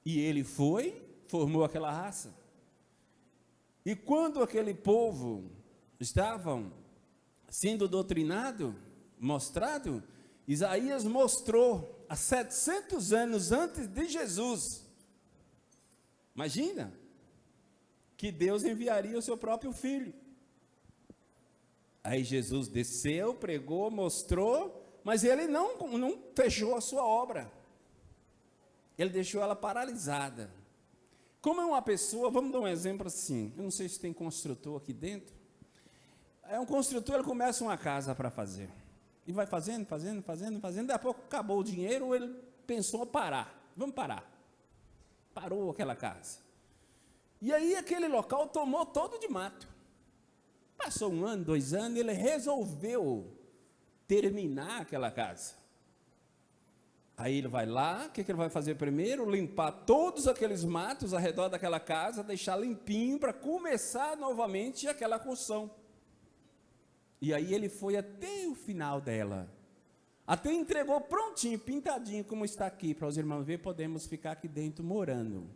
A: E ele foi, formou aquela raça. E quando aquele povo estavam sendo doutrinado, mostrado, Isaías mostrou há 700 anos antes de Jesus. Imagina que Deus enviaria o seu próprio filho. Aí Jesus desceu, pregou, mostrou, mas ele não fechou a sua obra. Ele deixou ela paralisada. Como é uma pessoa, vamos dar um exemplo assim, eu não sei se tem construtor aqui dentro. É um construtor, ele começa uma casa para fazer. E vai fazendo, daqui a pouco acabou o dinheiro, ele pensou parar. Vamos parar. Parou aquela casa. E aí aquele local tomou todo de mato. Passou 1 ano, 2 anos, ele resolveu terminar aquela casa. Aí ele vai lá, o que ele vai fazer primeiro? Limpar todos aqueles matos ao redor daquela casa, deixar limpinho para começar novamente aquela construção. E aí ele foi até o final dela. Até entregou prontinho, pintadinho, como está aqui, para os irmãos verem, podemos ficar aqui dentro morando.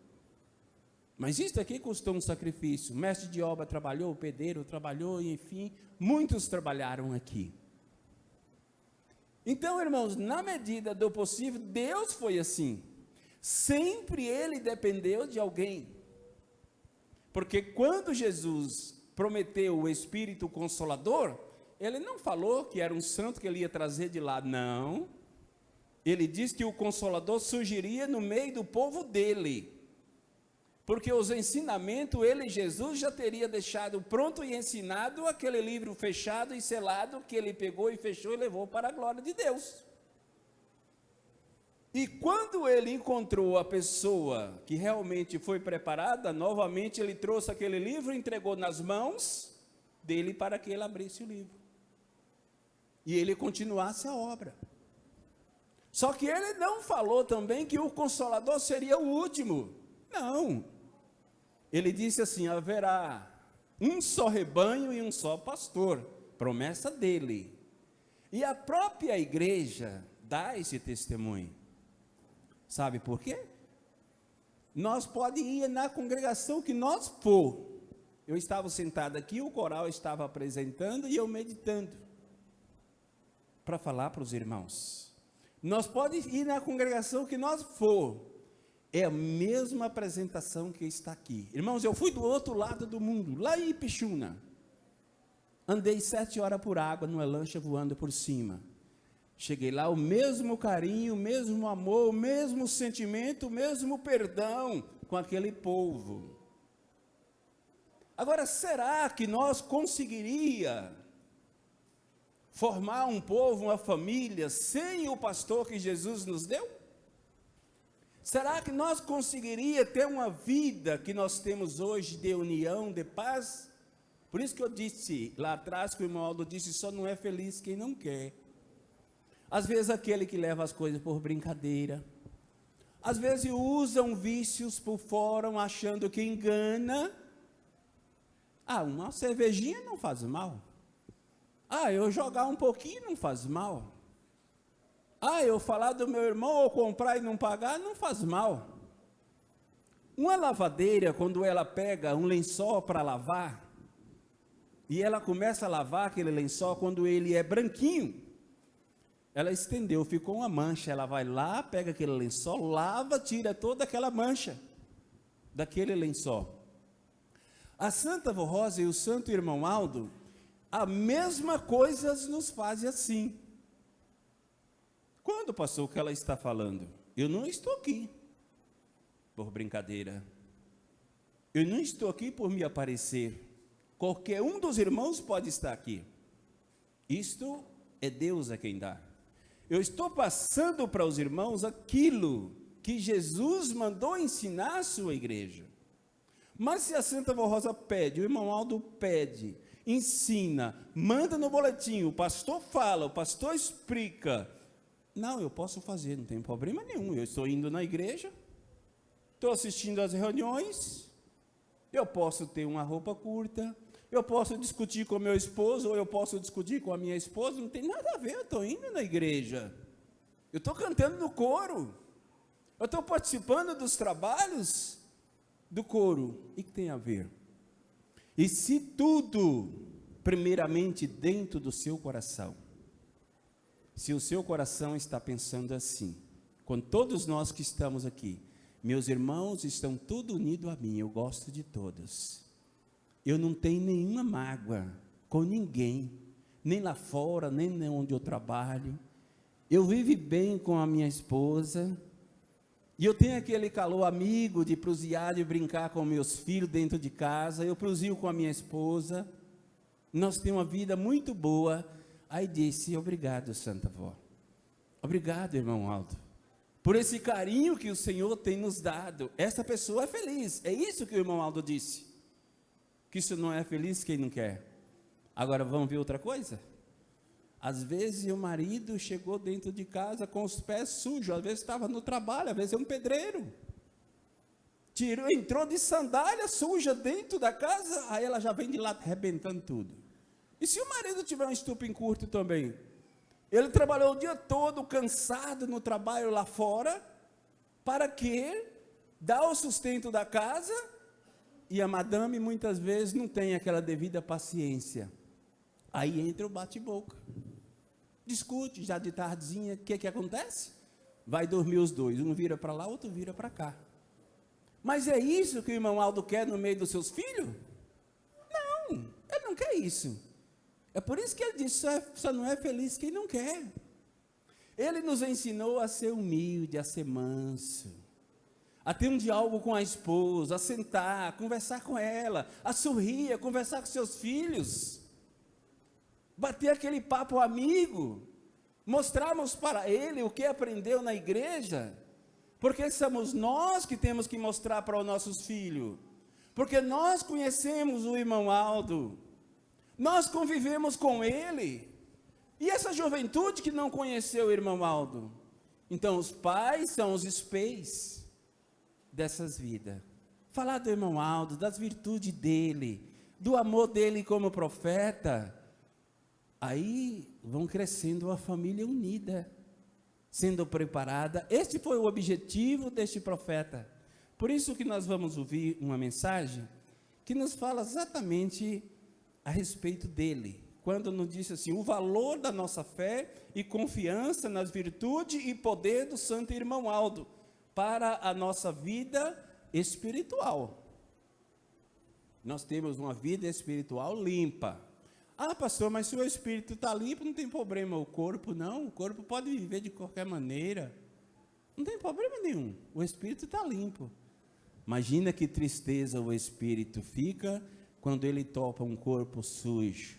A: Mas isso aqui custou um sacrifício. O mestre de obra trabalhou, o pedreiro trabalhou, enfim, muitos trabalharam aqui. Então, irmãos, na medida do possível, Deus foi assim. Sempre Ele dependeu de alguém. Porque quando Jesus prometeu o Espírito Consolador, Ele não falou que era um santo que Ele ia trazer de lá, não. Ele disse que o Consolador surgiria no meio do povo dele. Porque os ensinamentos, ele, Jesus, já teria deixado pronto e ensinado aquele livro fechado e selado, que ele pegou e fechou e levou para a glória de Deus. E quando ele encontrou a pessoa que realmente foi preparada, novamente ele trouxe aquele livro e entregou nas mãos dele para que ele abrisse o livro. E ele continuasse a obra. Só que ele não falou também que o Consolador seria o último. Não. Ele disse assim: haverá um só rebanho e um só pastor, promessa dele. E a própria igreja dá esse testemunho. Sabe por quê? Nós podemos ir na congregação que nós for. Eu estava sentado aqui, o coral estava apresentando e eu meditando, para falar para os irmãos. Nós podemos ir na congregação que nós for. É a mesma apresentação que está aqui. Irmãos, eu fui do outro lado do mundo, lá em Ipixuna. Andei 7 horas por água, numa lancha voando por cima. Cheguei lá, o mesmo carinho, o mesmo amor, o mesmo sentimento, o mesmo perdão com aquele povo. Agora, será que nós conseguiria formar um povo, uma família, sem o pastor que Jesus nos deu? Será que nós conseguiríamos ter uma vida que nós temos hoje de união, de paz? Por isso que eu disse lá atrás, que o irmão Aldo disse, só não é feliz quem não quer. Às vezes aquele que leva as coisas por brincadeira. Às vezes usam vícios por fora, achando que engana. Uma cervejinha não faz mal. Eu jogar um pouquinho não faz mal. Eu falar do meu irmão, ou comprar e não pagar, não faz mal. Uma lavadeira, quando ela pega um lençol para lavar, e ela começa a lavar aquele lençol, quando ele é branquinho, ela estendeu, ficou uma mancha, ela vai lá, pega aquele lençol, lava, tira toda aquela mancha daquele lençol. A Santa Vó Rosa e o Santo Irmão Aldo, a mesma coisa nos fazem assim. Quando, pastor, o que ela está falando? Eu não estou aqui por brincadeira. Eu não estou aqui por me aparecer. Qualquer um dos irmãos pode estar aqui. Isto é Deus a quem dá. Eu estou passando para os irmãos aquilo que Jesus mandou ensinar à sua igreja. Mas se a Santa Vó Rosa pede, o irmão Aldo pede, ensina, manda no boletim, o pastor fala, o pastor explica. Não, eu posso fazer, não tem problema nenhum. Eu estou indo na igreja, estou assistindo às reuniões, eu posso ter uma roupa curta, eu posso discutir com meu esposo, ou eu posso discutir com a minha esposa, não tem nada a ver, eu estou indo na igreja, eu estou cantando no coro, eu estou participando dos trabalhos do coro. E que tem a ver? E se tudo, primeiramente dentro do seu coração, se o seu coração está pensando assim, com todos nós que estamos aqui, meus irmãos estão todos unidos a mim, eu gosto de todos, eu não tenho nenhuma mágoa com ninguém, nem lá fora, nem onde eu trabalho, eu vivo bem com a minha esposa, e eu tenho aquele calor amigo de prosear, de brincar com meus filhos dentro de casa, eu prosio com a minha esposa, nós temos uma vida muito boa. Aí disse: obrigado, Santa Vó, obrigado, irmão Aldo, por esse carinho que o Senhor tem nos dado, essa pessoa é feliz, é isso que o irmão Aldo disse, que isso não é feliz quem não quer. Agora vamos ver outra coisa? Às vezes o marido chegou dentro de casa com os pés sujos, às vezes estava no trabalho, às vezes é um pedreiro, entrou de sandália suja dentro da casa, aí ela já vem de lá arrebentando tudo. E se o marido tiver um estupim curto também? Ele trabalhou o dia todo cansado no trabalho lá fora, para quê? Dar o sustento da casa, e a madame muitas vezes não tem aquela devida paciência. Aí entra o bate-boca, discute, já de tardezinha, o que acontece? Vai dormir os dois, um vira para lá, outro vira para cá. Mas é isso que o irmão Aldo quer no meio dos seus filhos? Não, ele não quer isso. É por isso que ele diz, só não é feliz quem não quer. Ele nos ensinou a ser humilde, a ser manso, a ter um diálogo com a esposa, a sentar, a conversar com ela, a sorrir, a conversar com seus filhos, bater aquele papo amigo, mostrarmos para ele o que aprendeu na igreja, porque somos nós que temos que mostrar para os nossos filhos, porque nós conhecemos o irmão Aldo, nós convivemos com ele, e essa juventude que não conheceu o irmão Aldo, então os pais são os espelhos dessas vidas. Falar do irmão Aldo, das virtudes dele, do amor dele como profeta, aí vão crescendo a família unida, sendo preparada. Este foi o objetivo deste profeta. Por isso que nós vamos ouvir uma mensagem que nos fala exatamente a respeito dele, quando nos disse assim, o valor da nossa fé e confiança nas virtudes e poder do santo irmão Aldo, para a nossa vida espiritual. Nós temos uma vida espiritual limpa. Ah, pastor, mas se o espírito está limpo, não tem problema. O corpo não, o corpo pode viver de qualquer maneira. Não tem problema nenhum, o espírito está limpo. Imagina que tristeza o espírito fica quando ele topa um corpo sujo.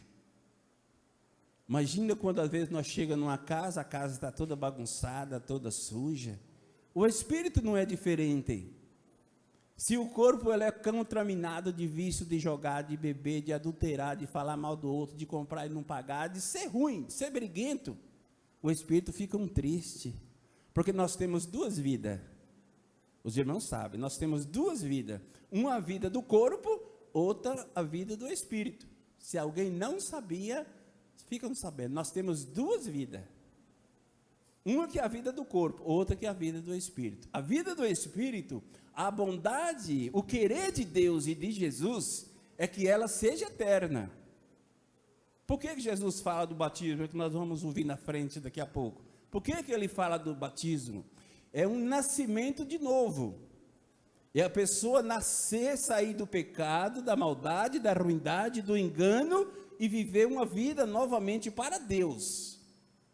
A: Imagina quando às vezes nós chegamos numa casa, a casa está toda bagunçada, toda suja. O espírito não é diferente. Se o corpo ele é contaminado de vício, de jogar, de beber, de adulterar, de falar mal do outro, de comprar e não pagar, de ser ruim, de ser briguento, o espírito fica triste, porque nós temos duas vidas. Os irmãos sabem, nós temos duas vidas, uma a vida do corpo, outra a vida do espírito. Se alguém não sabia, ficam sabendo, nós temos duas vidas. Uma que é a vida do corpo, outra que é a vida do espírito. A vida do espírito, a bondade, o querer de Deus e de Jesus, é que ela seja eterna. Por que Jesus fala do batismo, que nós vamos ouvir na frente daqui a pouco? Por que ele fala do batismo? É um nascimento de novo. É a pessoa nascer, sair do pecado, da maldade, da ruindade, do engano, e viver uma vida novamente para Deus,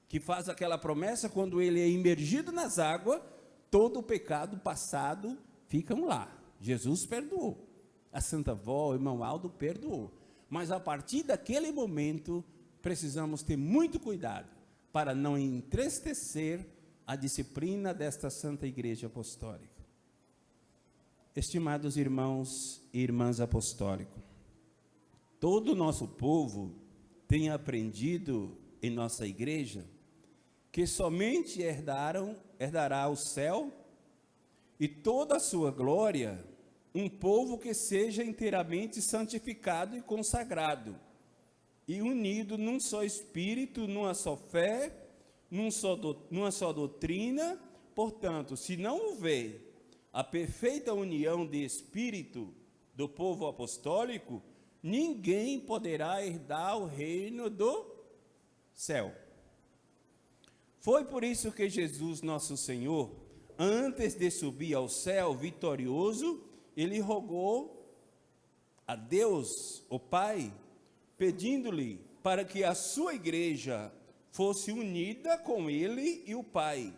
A: que faz aquela promessa, quando ele é imergido nas águas, todo o pecado passado ficam lá. Jesus perdoou, a Santa Vó, o irmão Aldo perdoou, mas a partir daquele momento, precisamos ter muito cuidado, para não entristecer a disciplina desta Santa Igreja Apostólica. Estimados irmãos e irmãs apostólicos, todo o nosso povo tem aprendido em nossa igreja que somente herdará o céu e toda a sua glória, um povo que seja inteiramente santificado e consagrado, e unido num só espírito, numa só fé, numa só doutrina. Portanto, se não houver a perfeita união de espírito do povo apostólico, ninguém poderá herdar o reino do céu. Foi por isso que Jesus, nosso Senhor, antes de subir ao céu vitorioso, ele rogou a Deus, o Pai, pedindo-lhe para que a sua igreja fosse unida com ele e o Pai,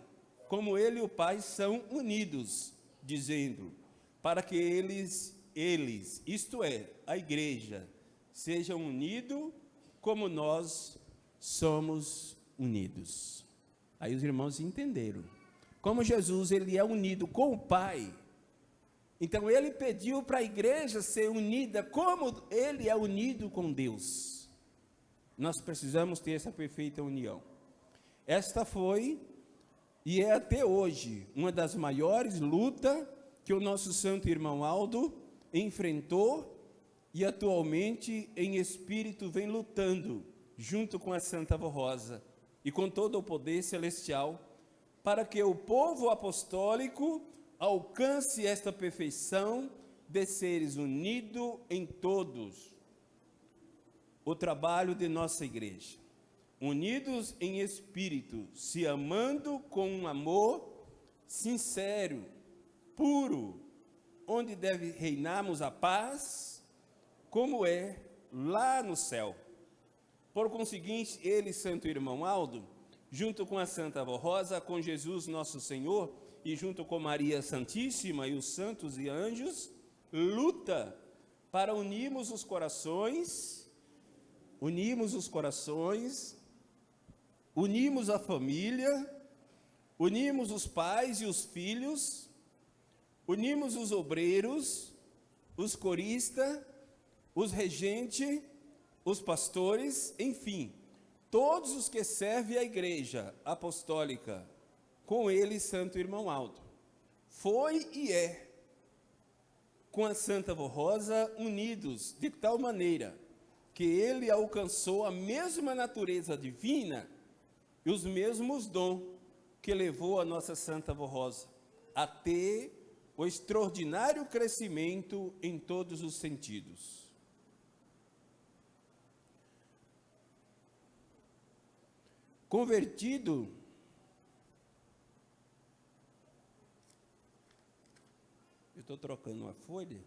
A: como ele e o Pai são unidos, dizendo, para que eles, isto é, a igreja, sejam unidos como nós somos unidos. Aí os irmãos entenderam. Como Jesus, ele é unido com o Pai, então ele pediu para a igreja ser unida como ele é unido com Deus. Nós precisamos ter essa perfeita união. Esta foi e é até hoje uma das maiores lutas que o nosso santo irmão Aldo enfrentou e atualmente em espírito vem lutando junto com a Santa Avó Rosa e com todo o poder celestial, para que o povo apostólico alcance esta perfeição de seres unidos em todos o trabalho de nossa igreja, unidos em espírito, se amando com um amor sincero, puro, onde deve reinarmos a paz, como é lá no céu. Por conseguinte, ele, santo irmão Aldo, junto com a Santa Avó Rosa, com Jesus nosso Senhor, e junto com Maria Santíssima e os santos e anjos, luta para unirmos os corações, unimos a família, unimos os pais e os filhos, unimos os obreiros, os coristas, os regentes, os pastores, enfim, todos os que servem a igreja apostólica, com ele, santo irmão Aldo. Foi e é, com a Santa Avó Rosa, unidos de tal maneira que ele alcançou a mesma natureza divina e os mesmos dons que levou a nossa Santa Avó Rosa a ter o extraordinário crescimento em todos os sentidos. Convertido, eu estou trocando uma folha.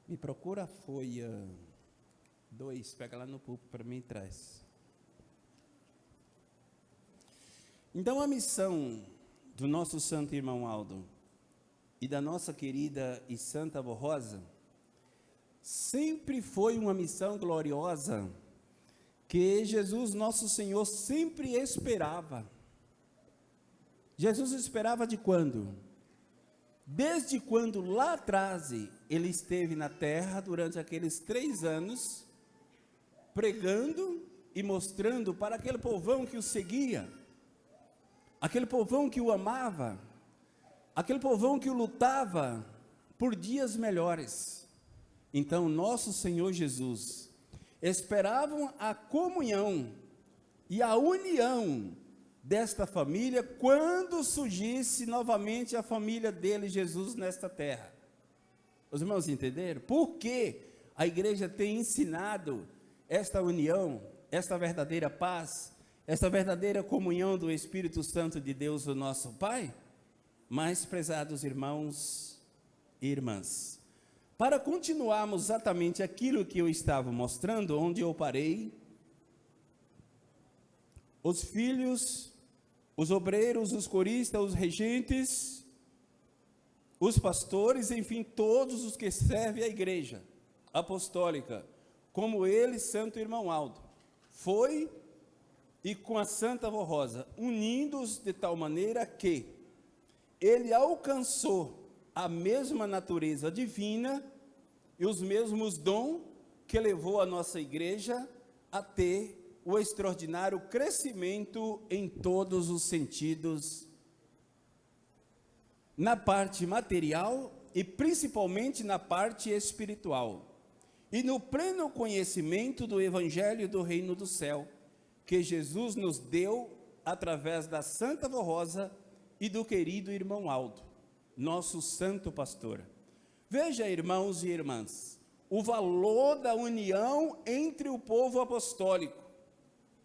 A: Me procura a folha 2, pega lá no púlpito para mim e traz. Então a missão do nosso santo irmão Aldo e da nossa querida e Santa Avó Rosa sempre foi uma missão gloriosa que Jesus nosso Senhor sempre esperava. Jesus esperava de quando? Desde quando lá atrás ele esteve na terra durante aqueles 3 anos, pregando e mostrando para aquele povão que o seguia, aquele povão que o amava, aquele povão que o lutava por dias melhores. Então nosso Senhor Jesus esperavam a comunhão e a união desta família quando surgisse novamente a família dele, Jesus, nesta terra. Os irmãos entenderam? Por que a igreja tem ensinado esta união, esta verdadeira paz, esta verdadeira comunhão do Espírito Santo de Deus, o nosso Pai? Mas, prezados irmãos e irmãs, para continuarmos exatamente aquilo que eu estava mostrando, onde eu parei, os filhos, os obreiros, os coristas, os regentes, os pastores, enfim, todos os que servem a igreja apostólica, como ele, santo irmão Aldo, foi e com a Santa Avó Rosa, unindo-os de tal maneira que ele alcançou a mesma natureza divina e os mesmos dons que levou a nossa igreja a ter o extraordinário crescimento em todos os sentidos, na parte material e principalmente na parte espiritual, e no pleno conhecimento do Evangelho do Reino do Céu, que Jesus nos deu através da Santa Avó Rosa e do querido irmão Aldo, nosso santo pastor. Veja, irmãos e irmãs, o valor da união entre o povo apostólico,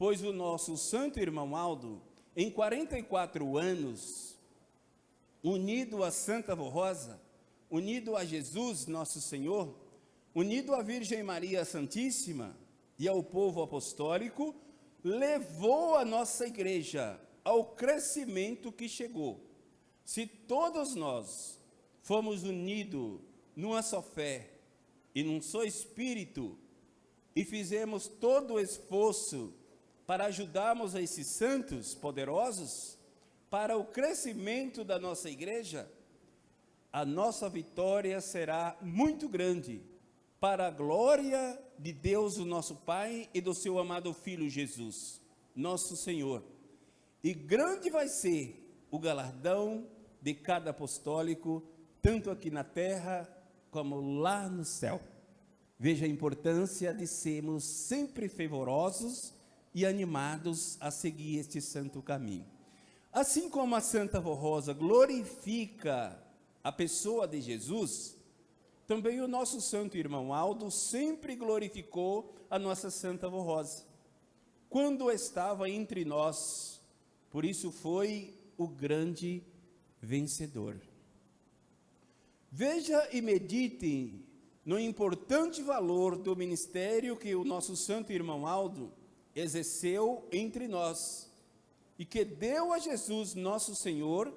A: pois o nosso santo irmão Aldo, em 44 anos, unido a Santa Avó Rosa, unido a Jesus, nosso Senhor, unido à Virgem Maria Santíssima e ao povo apostólico, levou a nossa igreja ao crescimento que chegou. Se todos nós fomos unidos numa só fé e num só espírito, e fizemos todo o esforço para ajudarmos a esses santos poderosos para o crescimento da nossa igreja, a nossa vitória será muito grande para a glória de Deus, o nosso Pai, e do seu amado Filho Jesus, nosso Senhor. E grande vai ser o galardão de cada apostólico, tanto aqui na terra como lá no céu. Veja a importância de sermos sempre fervorosos e animados a seguir este santo caminho. Assim como a Santa Avó Rosa glorifica a pessoa de Jesus, também o nosso santo irmão Aldo sempre glorificou a nossa Santa Avó Rosa, quando estava entre nós, por isso foi o grande vencedor. Veja e medite no importante valor do ministério que o nosso santo irmão Aldo exerceu entre nós, e que deu a Jesus, nosso Senhor,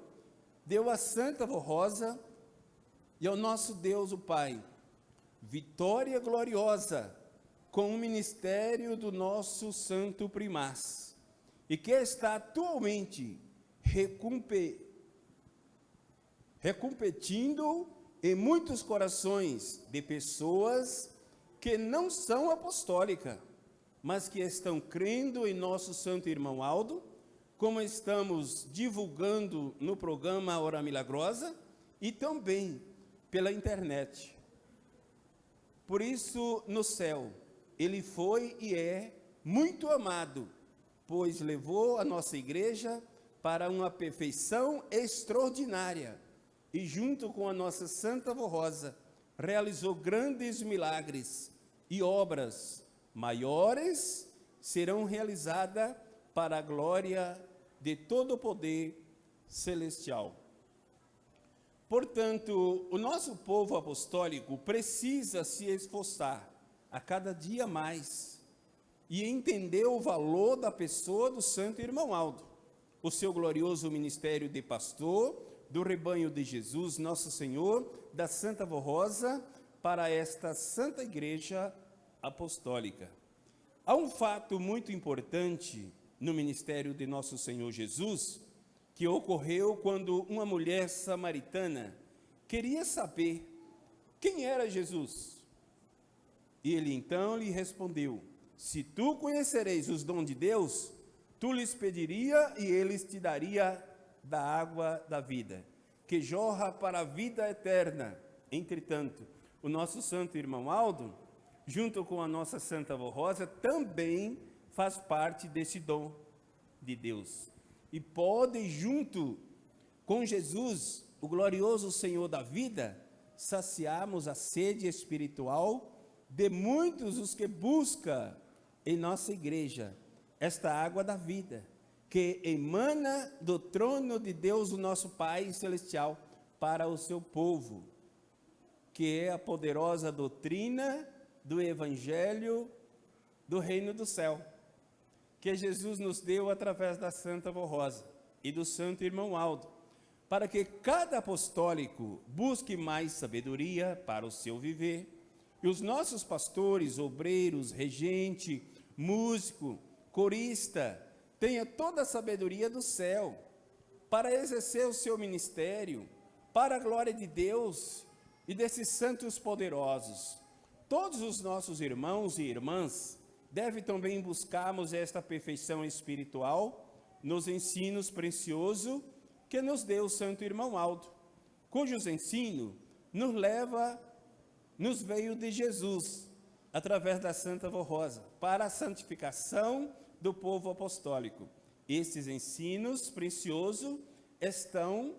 A: deu a Santa Avó Rosa e ao nosso Deus, o Pai, vitória gloriosa com o ministério do nosso santo primaz, e que está atualmente recompetindo em muitos corações de pessoas que não são apostólicas, mas que estão crendo em nosso santo irmão Aldo, como estamos divulgando no programa Hora Milagrosa e também pela internet. Por isso, no céu, ele foi e é muito amado, pois levou a nossa igreja para uma perfeição extraordinária e, junto com a nossa Santa Avó Rosa, realizou grandes milagres e obras maiores serão realizadas para a glória de todo o poder celestial. Portanto, o nosso povo apostólico precisa se esforçar a cada dia mais e entender o valor da pessoa do santo irmão Aldo, o seu glorioso ministério de pastor do rebanho de Jesus, nosso Senhor, da Santa Avó Rosa, para esta santa igreja apostólica. Há um fato muito importante no ministério de nosso Senhor Jesus, que ocorreu quando uma mulher samaritana queria saber quem era Jesus. E ele então lhe respondeu: se tu conhecereis os dons de Deus, tu lhes pediria e eles te daria da água da vida, que jorra para a vida eterna. Entretanto, o nosso santo irmão Aldo, junto com a nossa Santa Avó Rosa, também faz parte desse dom de Deus. E pode, junto com Jesus, o glorioso Senhor da vida, saciarmos a sede espiritual de muitos os que buscam em nossa igreja esta água da vida, que emana do trono de Deus, o nosso Pai Celestial, para o seu povo, que é a poderosa doutrina do Evangelho do Reino do Céu, que Jesus nos deu através da Santa Avó Rosa e do Santo Irmão Aldo, para que cada apostólico busque mais sabedoria para o seu viver, e os nossos pastores, obreiros, regente, músico, corista, tenha toda a sabedoria do céu, para exercer o seu ministério, para a glória de Deus e desses santos poderosos. Todos os nossos irmãos e irmãs devem também buscarmos esta perfeição espiritual nos ensinos preciosos que nos deu o Santo Irmão Aldo, cujos ensinos nos veio de Jesus, através da Santa Avó Rosa, para a santificação do povo apostólico. Esses ensinos preciosos estão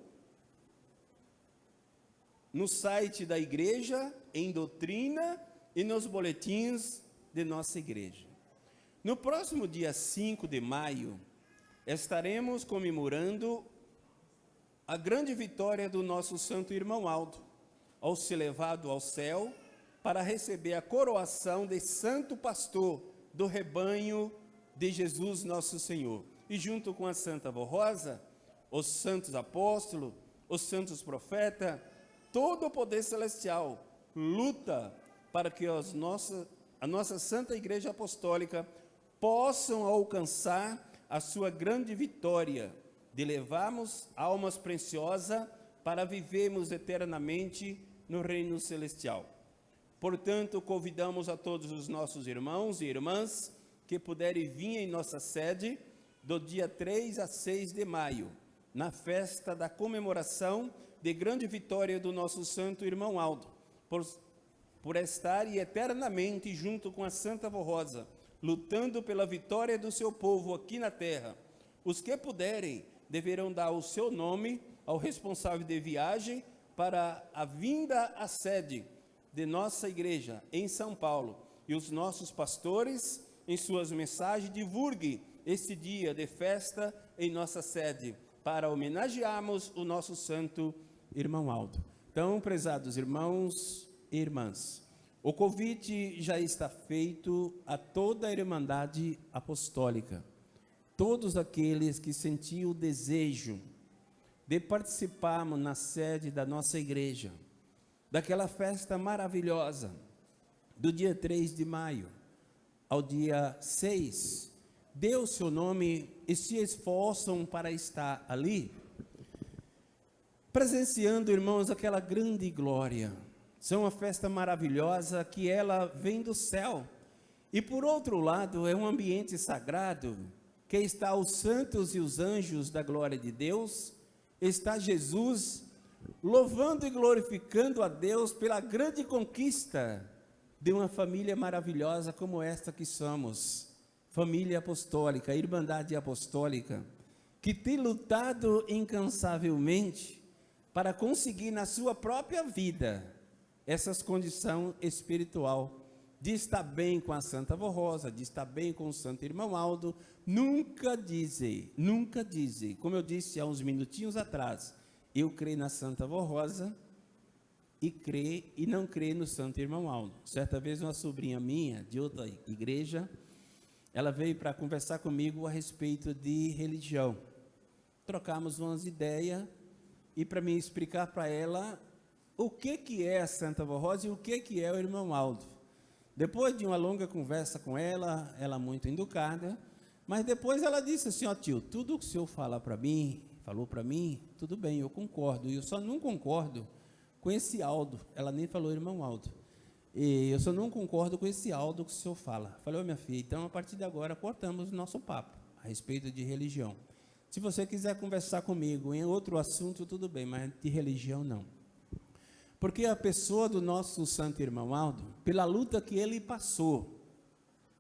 A: no site da igreja, em doutrina e nos boletins de nossa igreja. No próximo dia 5 de maio, estaremos comemorando a grande vitória do nosso Santo Irmão Aldo, ao ser levado ao céu para receber a coroação de Santo Pastor do rebanho de Jesus nosso Senhor. E junto com a Santa Avó Rosa, os santos apóstolos, os santos profetas, todo o poder celestial luta para que a nossa Santa Igreja Apostólica possam alcançar a sua grande vitória de levarmos almas preciosas para vivermos eternamente no reino celestial. Portanto, convidamos a todos os nossos irmãos e irmãs que puderem vir em nossa sede do dia 3 a 6 de maio, na festa da comemoração de grande vitória do nosso Santo Irmão Aldo, por estar eternamente junto com a Santa Avó Rosa, lutando pela vitória do seu povo aqui na terra. Os que puderem deverão dar o seu nome ao responsável de viagem para a vinda à sede de nossa igreja em São Paulo, e os nossos pastores, em suas mensagens, divulguem este dia de festa em nossa sede, para homenagearmos o nosso Santo Irmão Aldo. Então, prezados irmãos e irmãs, o convite já está feito a toda a Irmandade Apostólica, todos aqueles que sentiam o desejo de participarmos na sede da nossa igreja, daquela festa maravilhosa, do dia 3 de maio ao dia 6, dê o seu nome e se esforçam para estar ali, presenciando, irmãos, aquela grande glória. São uma festa maravilhosa que ela vem do céu, e por outro lado é um ambiente sagrado, que está os santos e os anjos da glória de Deus, está Jesus louvando e glorificando a Deus pela grande conquista de uma família maravilhosa como esta que somos, família apostólica, Irmandade Apostólica, que tem lutado incansavelmente para conseguir na sua própria vida essas condições espiritual, de estar bem com a Santa Avó Rosa, de estar bem com o Santo Irmão Aldo. Nunca dizem, como eu disse há uns minutinhos atrás, eu creio na Santa Avó Rosa e não creio no Santo Irmão Aldo. Certa vez uma sobrinha minha, de outra igreja, ela veio para conversar comigo a respeito de religião. Trocamos umas ideias e para mim explicar para ela o que é a Santa Avó Rosa e o que é o Irmão Aldo. Depois de uma longa conversa com ela, ela muito educada, mas depois ela disse assim: ó tio, tudo que o senhor falou para mim, tudo bem, eu concordo, e eu só não concordo com esse Aldo. Ela nem falou Irmão Aldo. E eu só não concordo com esse Aldo que o senhor fala. Falei: ô minha filha, então a partir de agora cortamos o nosso papo a respeito de religião. Se você quiser conversar comigo em outro assunto, tudo bem, mas de religião não. Porque a pessoa do nosso Santo Irmão Aldo, pela luta que ele passou,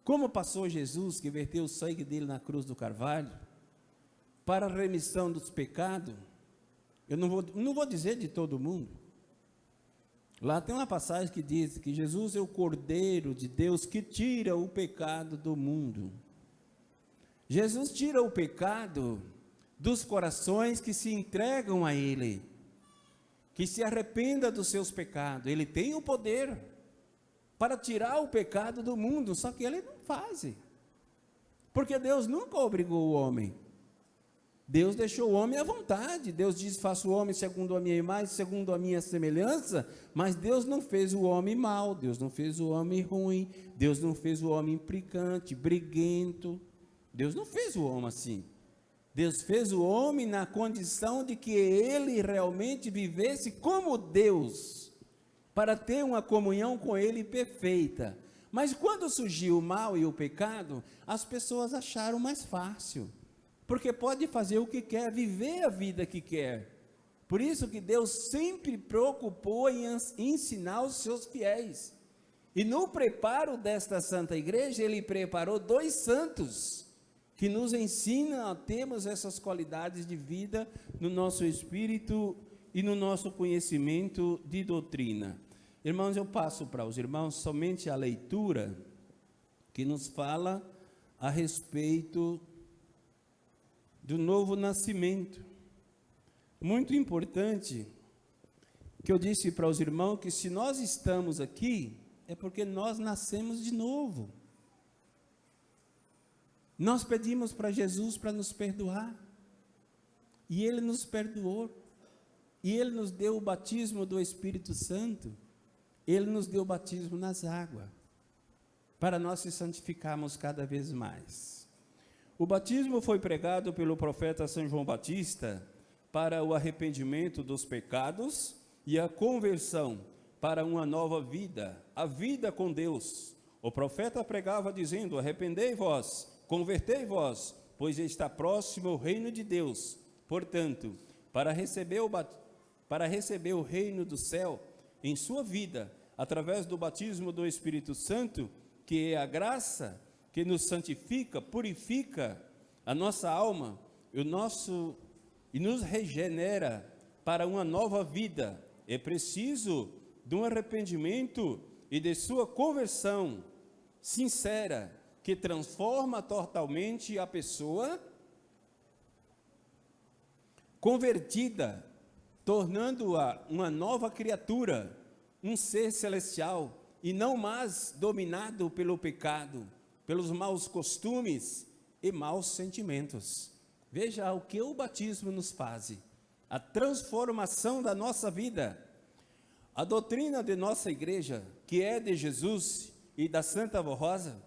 A: como passou Jesus, que verteu o sangue dele na cruz do Carvalho, para a remissão dos pecados, eu não vou dizer de todo mundo. Lá tem uma passagem que diz que Jesus é o Cordeiro de Deus que tira o pecado do mundo. Jesus tira o pecado dos corações que se entregam a Ele, que se arrependa dos seus pecados. Ele tem o poder para tirar o pecado do mundo, só que Ele não faz. Porque Deus nunca obrigou o homem. Deus deixou o homem à vontade. Deus diz: faço o homem segundo a minha imagem, segundo a minha semelhança. Mas Deus não fez o homem mau, Deus não fez o homem ruim, Deus não fez o homem implicante, briguento. Deus não fez o homem assim. Deus fez o homem na condição de que ele realmente vivesse como Deus, para ter uma comunhão com ele perfeita. Mas quando surgiu o mal e o pecado, as pessoas acharam mais fácil, porque pode fazer o que quer, viver a vida que quer. Por isso que Deus sempre preocupou em ensinar os seus fiéis. E no preparo desta Santa Igreja, Ele preparou 2 santos, que nos ensinam a termos essas qualidades de vida no nosso espírito e no nosso conhecimento de doutrina. Irmãos, eu passo para os irmãos somente a leitura que nos fala a respeito do novo nascimento. Muito importante, que eu disse para os irmãos que se nós estamos aqui, é porque nós nascemos de novo. Nós pedimos para Jesus para nos perdoar, e Ele nos perdoou, e Ele nos deu o batismo do Espírito Santo, Ele nos deu o batismo nas águas, para nós se santificarmos cada vez mais. O batismo foi pregado pelo profeta São João Batista para o arrependimento dos pecados e a conversão para uma nova vida, a vida com Deus. O profeta pregava dizendo: arrependei-vos, convertei-vos, pois está próximo o reino de Deus. Portanto, para receber o reino do céu em sua vida, através do batismo do Espírito Santo, que é a graça que nos santifica, purifica a nossa alma e nos regenera para uma nova vida, é preciso de um arrependimento e de sua conversão sincera, que transforma totalmente a pessoa convertida, tornando-a uma nova criatura, um ser celestial, e não mais dominado pelo pecado, pelos maus costumes e maus sentimentos. Veja o que o batismo nos faz, a transformação da nossa vida. A doutrina de nossa igreja, que é de Jesus e da Santa Rosa,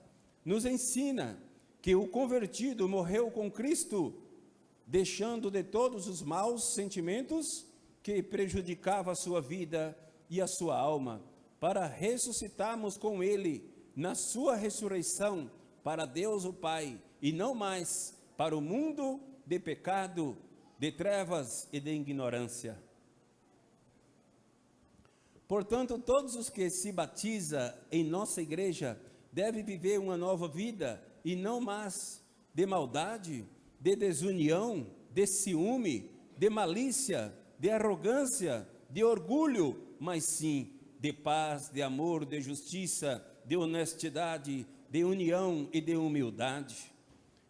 A: nos ensina que o convertido morreu com Cristo, deixando de todos os maus sentimentos que prejudicavam a sua vida e a sua alma, para ressuscitarmos com Ele na sua ressurreição para Deus o Pai, e não mais para o mundo de pecado, de trevas e de ignorância. Portanto, todos os que se batizam em nossa igreja devem viver uma nova vida, e não mais de maldade, de desunião, de ciúme, de malícia, de arrogância, de orgulho, mas sim de paz, de amor, de justiça, de honestidade, de união e de humildade.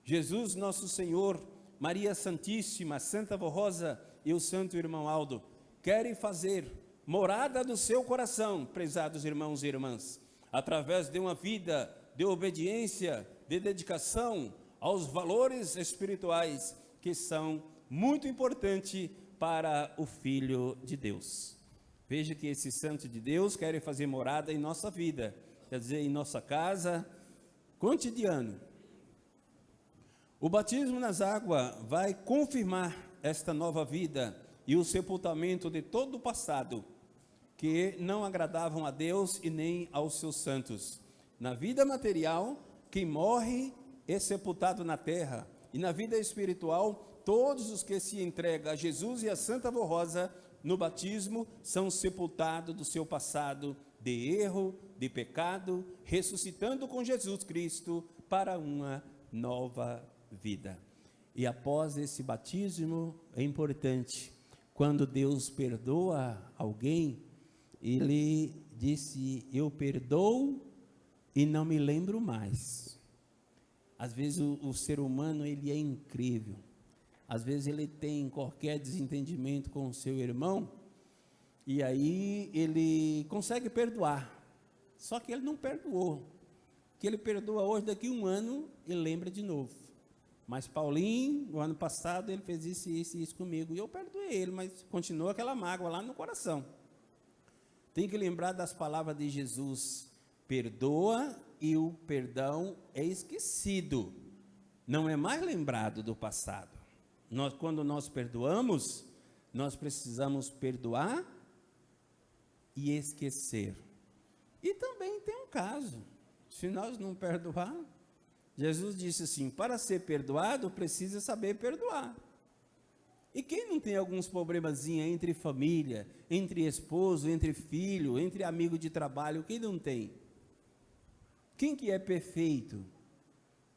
A: Jesus nosso Senhor, Maria Santíssima, Santa Rosa e o Santo Irmão Aldo querem fazer morada do seu coração, prezados irmãos e irmãs, através de uma vida de obediência, de dedicação aos valores espirituais que são muito importantes para o Filho de Deus. Veja que esse santo de Deus quer fazer morada em nossa vida, quer dizer, em nossa casa, cotidiano. O batismo nas águas vai confirmar esta nova vida e o sepultamento de todo o passado, que não agradavam a Deus e nem aos seus santos. Na vida material, quem morre é sepultado na terra, e na vida espiritual, todos os que se entregam a Jesus e a Santa Rosa no batismo são sepultados do seu passado de erro, de pecado, ressuscitando com Jesus Cristo para uma nova vida. E após esse batismo, é importante, quando Deus perdoa alguém, Ele disse: eu perdoo e não me lembro mais. Às vezes o ser humano, ele é incrível. Às vezes ele tem qualquer desentendimento com o seu irmão, e aí ele consegue perdoar, só que ele não perdoou. que ele perdoa hoje, daqui a um ano ele lembra de novo. Mas Paulinho, no ano passado, ele fez isso e isso comigo, e eu perdoei ele, mas continua aquela mágoa lá no coração. Tem que lembrar das palavras de Jesus: perdoa e o perdão é esquecido, não é mais lembrado do passado. Quando nós perdoamos, nós precisamos perdoar e esquecer. E também tem um caso, se nós não perdoar, Jesus disse assim: para ser perdoado, precisa saber perdoar. E quem não tem alguns problemazinhos entre família, entre esposo, entre filho, entre amigo de trabalho, quem não tem? Quem que é perfeito?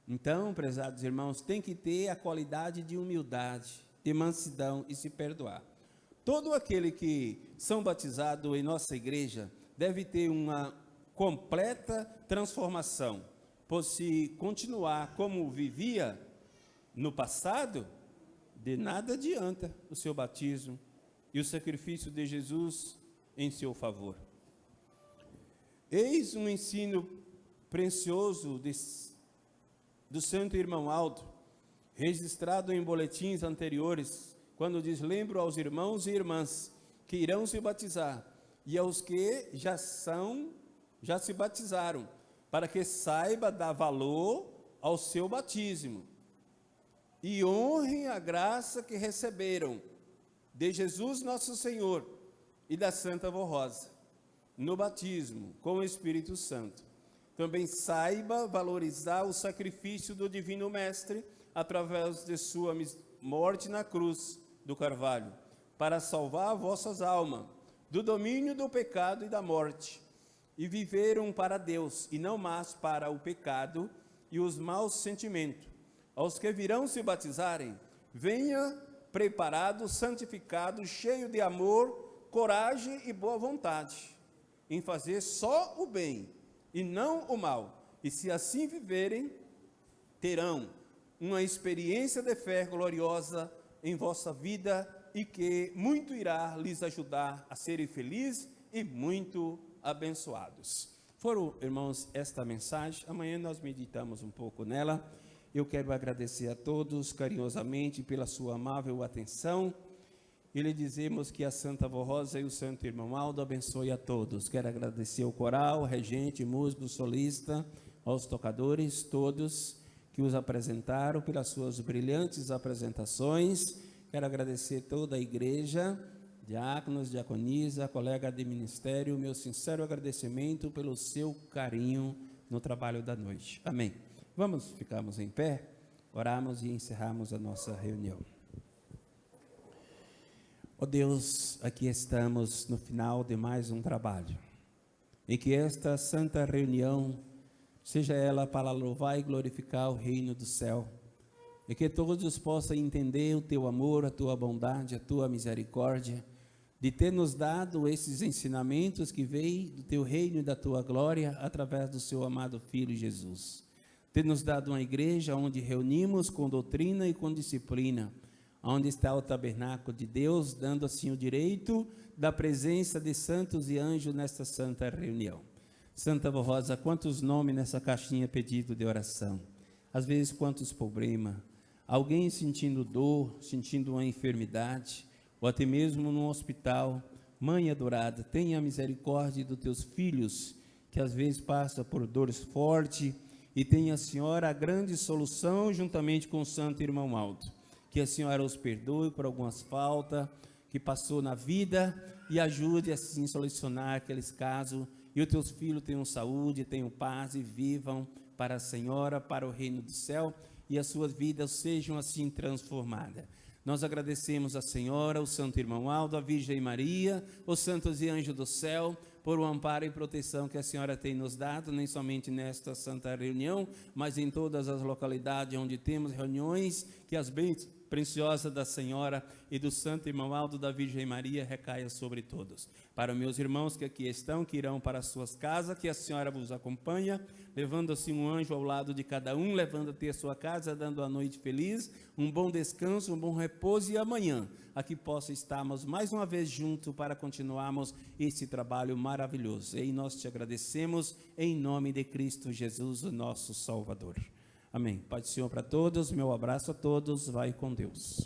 A: Então, prezados irmãos, tem que ter a qualidade de humildade, de mansidão e se perdoar. Todo aquele que são batizados em nossa igreja deve ter uma completa transformação, pois se continuar como vivia no passado, de nada adianta o seu batismo e o sacrifício de Jesus em seu favor. Eis um ensino precioso do santo irmão Aldo, registrado em boletins anteriores, quando diz: lembro aos irmãos e irmãs que irão se batizar e aos que já se batizaram, para que saiba dar valor ao seu batismo e honrem a graça que receberam de Jesus nosso Senhor e da Santa Vó Rosa no batismo com o Espírito Santo. Também saiba valorizar o sacrifício do Divino Mestre através de sua morte na cruz do Carvalho, para salvar vossas almas do domínio do pecado e da morte, e viveram para Deus e não mais para o pecado e os maus sentimentos. Aos que virão se batizarem, venha preparado, santificado, cheio de amor, coragem e boa vontade, em fazer só o bem e não o mal, e se assim viverem, terão uma experiência de fé gloriosa em vossa vida, e que muito irá lhes ajudar a serem felizes e muito abençoados. Foram, irmãos, esta mensagem. Amanhã nós meditamos um pouco nela. Eu quero agradecer a todos carinhosamente pela sua amável atenção e lhe dizemos que a Santa Vó Rosa e o Santo Irmão Aldo abençoe a todos. Quero agradecer ao coral, regente, músico, solista, aos tocadores, todos que os apresentaram pelas suas brilhantes apresentações. Quero agradecer toda a igreja, diáconos, diaconisa, colega de ministério, meu sincero agradecimento pelo seu carinho no trabalho da noite. Amém. Vamos ficarmos em pé, orarmos e encerrarmos a nossa reunião. Ó Deus, aqui estamos no final de mais um trabalho, e que esta santa reunião seja ela para louvar e glorificar o reino do céu, e que todos possam entender o teu amor, a tua bondade, a tua misericórdia, de ter nos dado esses ensinamentos que veio do teu reino e da tua glória, através do seu amado Filho Jesus. Ter nos dado uma igreja onde reunimos com doutrina e com disciplina, onde está o tabernáculo de Deus, dando assim o direito da presença de santos e anjos nesta santa reunião. Santa Vó Rosa, quantos nomes nessa caixinha pedido de oração, às vezes quantos problemas, alguém sentindo dor, sentindo uma enfermidade, ou até mesmo num hospital. Mãe adorada, tenha misericórdia dos teus filhos, que às vezes passam por dores fortes, e tenha a Senhora a grande solução, juntamente com o Santo Irmão Aldo, que a Senhora os perdoe por algumas faltas que passou na vida, e ajude assim a solucionar aqueles casos, e os teus filhos tenham saúde, tenham paz, e vivam para a Senhora, para o reino do céu, e as suas vidas sejam assim transformadas. Nós agradecemos a Senhora, o Santo Irmão Aldo, a Virgem Maria, os santos e anjos do céu, por o amparo e proteção que a Senhora tem nos dado, nem somente nesta santa reunião, mas em todas as localidades onde temos reuniões, que as bênçãos preciosa da Senhora e do santo irmão Aldo da Virgem Maria recaia sobre todos. Para meus irmãos que aqui estão, que irão para as suas casas, que a Senhora vos acompanha, levando assim um anjo ao lado de cada um, levando até a sua casa, dando a noite feliz, um bom descanso, um bom repouso, e amanhã aqui possa estarmos mais uma vez juntos para continuarmos esse trabalho maravilhoso. E nós te agradecemos em nome de Cristo Jesus, o nosso Salvador. Amém. Pai do Senhor para todos, meu abraço a todos, vai com Deus.